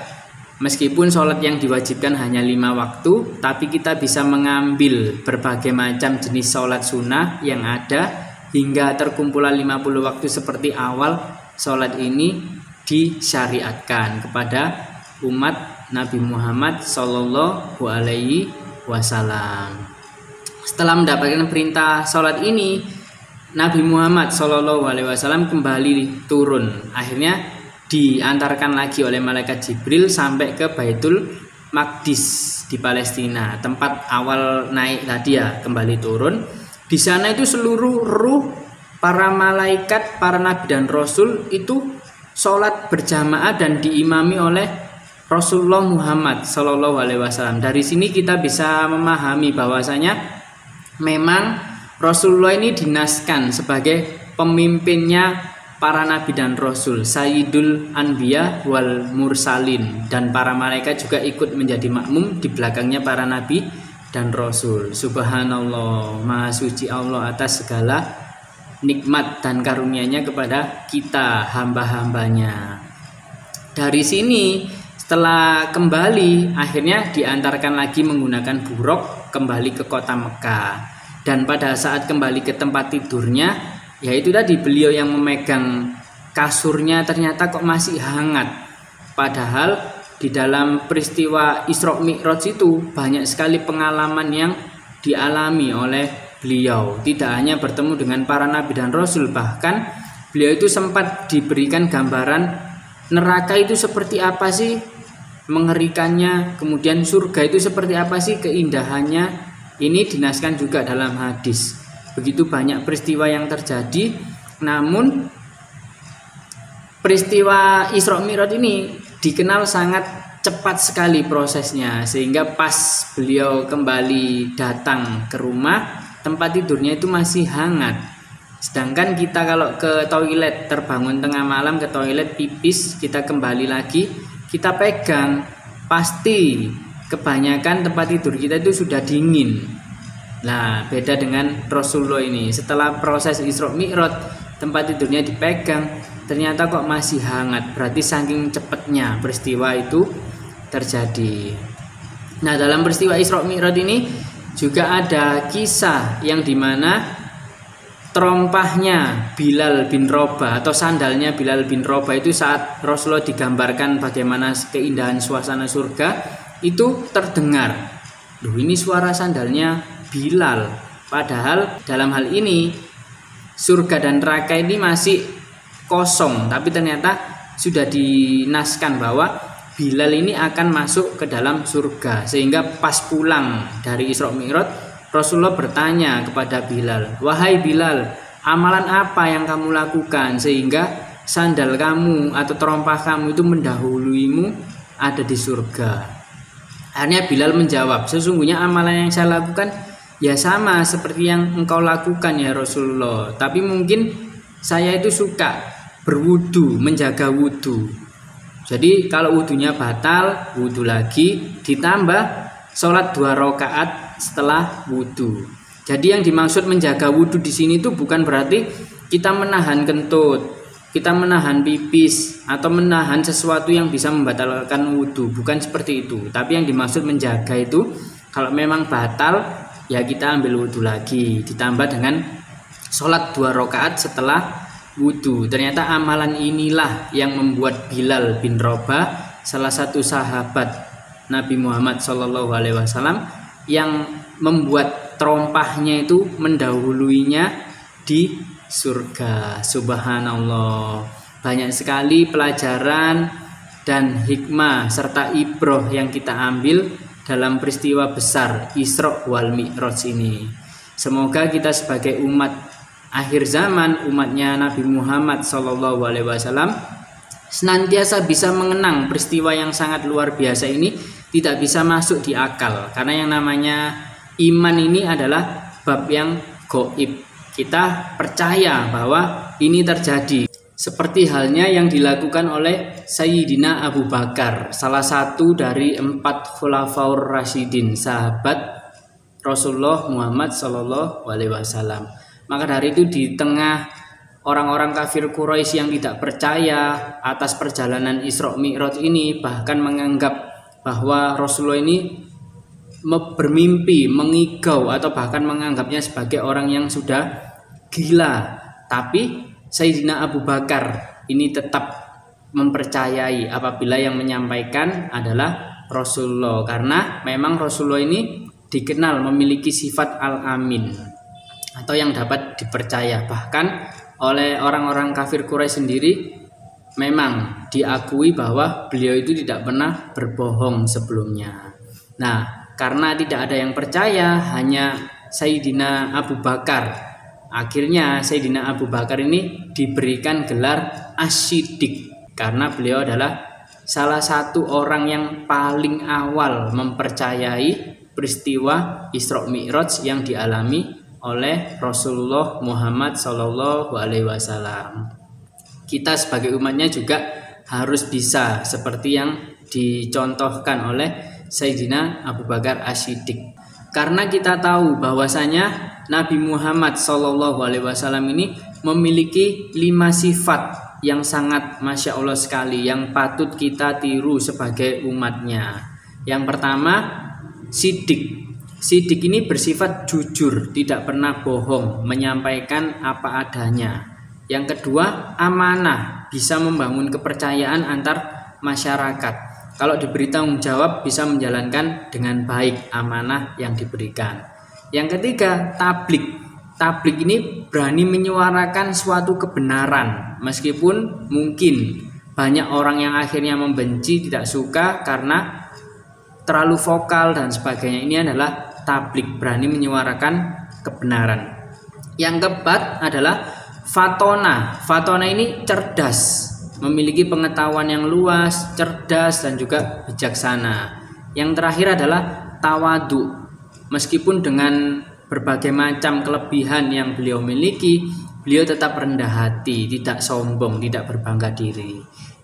meskipun sholat yang diwajibkan hanya 5 waktu, tapi kita bisa mengambil berbagai macam jenis sholat sunnah yang ada hingga terkumpulan 50 waktu seperti awal sholat ini disyariatkan kepada umat Nabi Muhammad Sallallahu Alaihi Wasallam. Setelah mendapatkan perintah sholat ini, Nabi Muhammad Sallallahu Alaihi Wasallam kembali turun. Akhirnya diantarkan lagi oleh malaikat Jibril sampai ke Baitul Maqdis di Palestina, tempat awal naik tadi ya, kembali turun. Di sana itu seluruh ruh para malaikat, para nabi dan rasul itu sholat berjamaah dan diimami oleh Rasulullah Muhammad Sallallahu Alaihi Wasallam. Dari sini kita bisa memahami bahwasanya memang Rasulullah ini dinaskan sebagai pemimpinnya para nabi dan rasul, Sayyidul Anbiya wal Mursalin, dan para malaikat juga ikut menjadi makmum di belakangnya para nabi dan rasul. Subhanallah, maha suci Allah atas segala nikmat dan karunia-Nya kepada kita hamba-hambanya. Dari sini setelah kembali akhirnya diantarkan lagi menggunakan buruk kembali ke kota Mekah. Dan pada saat kembali ke tempat tidurnya, yaitu tadi beliau yang memegang kasurnya ternyata kok masih hangat. Padahal di dalam peristiwa Isra Mi'raj itu banyak sekali pengalaman yang dialami oleh beliau. Tidak hanya bertemu dengan para nabi dan rasul, bahkan beliau itu sempat diberikan gambaran neraka itu seperti apa sih, mengerikannya, kemudian surga itu seperti apa sih keindahannya. Ini dinaskan juga dalam hadis. Begitu banyak peristiwa yang terjadi, namun peristiwa Isra Mi'raj ini dikenal sangat cepat sekali prosesnya, sehingga pas beliau kembali datang ke rumah, tempat tidurnya itu masih hangat. Sedangkan kita kalau ke toilet, terbangun tengah malam ke toilet pipis, kita kembali lagi, kita pegang, pasti kebanyakan tempat tidur kita itu sudah dingin. Nah, beda dengan Rasulullah ini. Setelah proses Isra Mi'raj, tempat tidurnya dipegang, ternyata kok masih hangat. Berarti saking cepatnya peristiwa itu terjadi. Nah, dalam peristiwa Isra Mi'raj ini juga ada kisah yang dimana terompahnya Bilal bin Rabah atau sandalnya Bilal bin Rabah itu saat Rasulullah digambarkan bagaimana keindahan suasana surga itu terdengar. Duh, ini suara sandalnya Bilal. Padahal dalam hal ini surga dan neraka ini masih kosong, tapi ternyata sudah dinaskan bahwa Bilal ini akan masuk ke dalam surga. Sehingga pas pulang dari Isra Mi'raj, Rasulullah bertanya kepada Bilal, "Wahai Bilal, amalan apa yang kamu lakukan sehingga sandal kamu atau terompah kamu itu mendahuluimu ada di surga?" Akhirnya Bilal menjawab, "Sesungguhnya amalan yang saya lakukan ya sama seperti yang engkau lakukan ya Rasulullah. Tapi mungkin saya itu suka berwudu, menjaga wudu. Jadi kalau wudunya batal, wudu lagi, ditambah sholat 2 rakaat setelah wudu." Jadi yang dimaksud menjaga wudu di sini itu bukan berarti kita menahan kentut, kita menahan pipis atau menahan sesuatu yang bisa membatalkan wudu, bukan seperti itu. Tapi yang dimaksud menjaga itu kalau memang batal ya kita ambil wudu lagi, ditambah dengan sholat 2 rakaat setelah wudu. Ternyata amalan inilah yang membuat Bilal bin Rabah, salah satu sahabat Nabi Muhammad SAW, yang membuat terompahnya itu mendahuluinya di surga. Subhanallah. Banyak sekali pelajaran dan hikmah serta ibroh yang kita ambil dalam peristiwa besar Isra wal Mi'raj ini. Semoga kita sebagai umat akhir zaman, umatnya Nabi Muhammad SAW, senantiasa bisa mengenang peristiwa yang sangat luar biasa ini. Tidak bisa masuk di akal, karena yang namanya iman ini adalah bab yang gaib. Kita percaya bahwa ini terjadi, seperti halnya yang dilakukan oleh Sayyidina Abu Bakar, salah satu dari 4 Khulafaur Rasyidin, sahabat Rasulullah Muhammad SAW. Maka dari itu di tengah orang-orang kafir Quraisy yang tidak percaya atas perjalanan Isra Mi'raj ini, bahkan menganggap bahwa Rasulullah ini bermimpi, mengigau, atau bahkan menganggapnya sebagai orang yang sudah gila. Tapi Sayyidina Abu Bakar ini tetap mempercayai apabila yang menyampaikan adalah Rasulullah, karena memang Rasulullah ini dikenal memiliki sifat al-amin atau yang dapat dipercaya. Bahkan oleh orang-orang kafir Quraisy sendiri memang diakui bahwa beliau itu tidak pernah berbohong sebelumnya. Nah, karena tidak ada yang percaya, hanya Sayyidina Abu Bakar. Akhirnya Sayyidina Abu Bakar ini diberikan gelar As-Siddiq karena beliau adalah salah satu orang yang paling awal mempercayai peristiwa Isra Mi'raj yang dialami oleh Rasulullah Muhammad SAW. Kita sebagai umatnya juga harus bisa seperti yang dicontohkan oleh Sayyidina Abu Bakar As-Siddiq. Karena kita tahu bahwasanya Nabi Muhammad SAW ini memiliki 5 sifat yang sangat Masya Allah sekali, yang patut kita tiru sebagai umatnya. Yang pertama, Siddiq. Siddiq ini bersifat jujur, tidak pernah bohong, menyampaikan apa adanya. Yang kedua, amanah, bisa membangun kepercayaan antar masyarakat. Kalau diberi tanggung jawab, bisa menjalankan dengan baik amanah yang diberikan. Yang ketiga, tablik. Tablik ini berani menyuarakan suatu kebenaran, meskipun mungkin banyak orang yang akhirnya membenci, tidak suka karena terlalu vokal dan sebagainya. Ini adalah tablik, berani menyuarakan kebenaran. Yang keempat adalah fatona. Fatona ini cerdas, memiliki pengetahuan yang luas, cerdas dan juga bijaksana. Yang terakhir adalah tawadu. Meskipun dengan berbagai macam kelebihan yang beliau miliki, beliau tetap rendah hati, tidak sombong, tidak berbangga diri.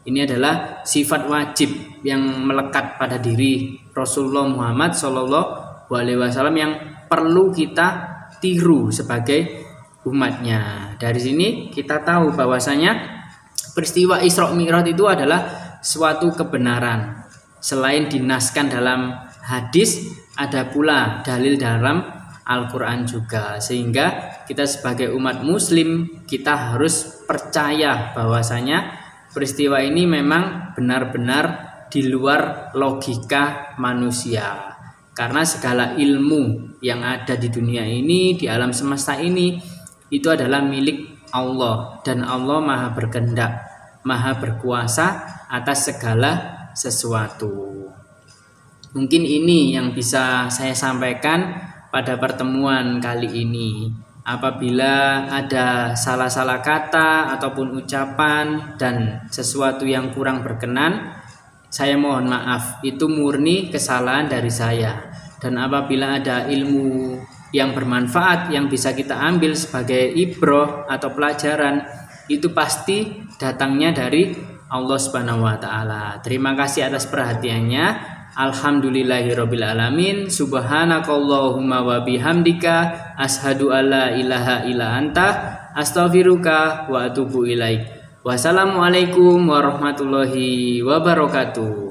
Ini adalah sifat wajib yang melekat pada diri Rasulullah Muhammad SAW yang perlu kita tiru sebagai umatnya. Dari sini kita tahu bahwasanya peristiwa Isra Mi'raj itu adalah suatu kebenaran. Selain dinaskan dalam hadis, ada pula dalil dalam Al-Quran juga. Sehingga kita sebagai umat muslim, kita harus percaya bahwasanya peristiwa ini memang benar-benar di luar logika manusia. Karena segala ilmu yang ada di dunia ini, di alam semesta ini, itu adalah milik Allah. Dan Allah maha berkehendak, maha berkuasa atas segala sesuatu. Mungkin ini yang bisa saya sampaikan pada pertemuan kali ini. Apabila ada salah-salah kata ataupun ucapan dan sesuatu yang kurang berkenan, saya mohon maaf, itu murni kesalahan dari saya. Dan apabila ada ilmu yang bermanfaat yang bisa kita ambil sebagai ibroh atau pelajaran, itu pasti datangnya dari Allah Subhanahu wa taala. Terima kasih atas perhatiannya. Alhamdulillahirabbil alamin. Subhanakallahumma wa bihamdika asyhadu alla ilaha illa anta astaghfiruka wa atubu ilaik. Wassalamualaikum warahmatullahi wabarakatuh.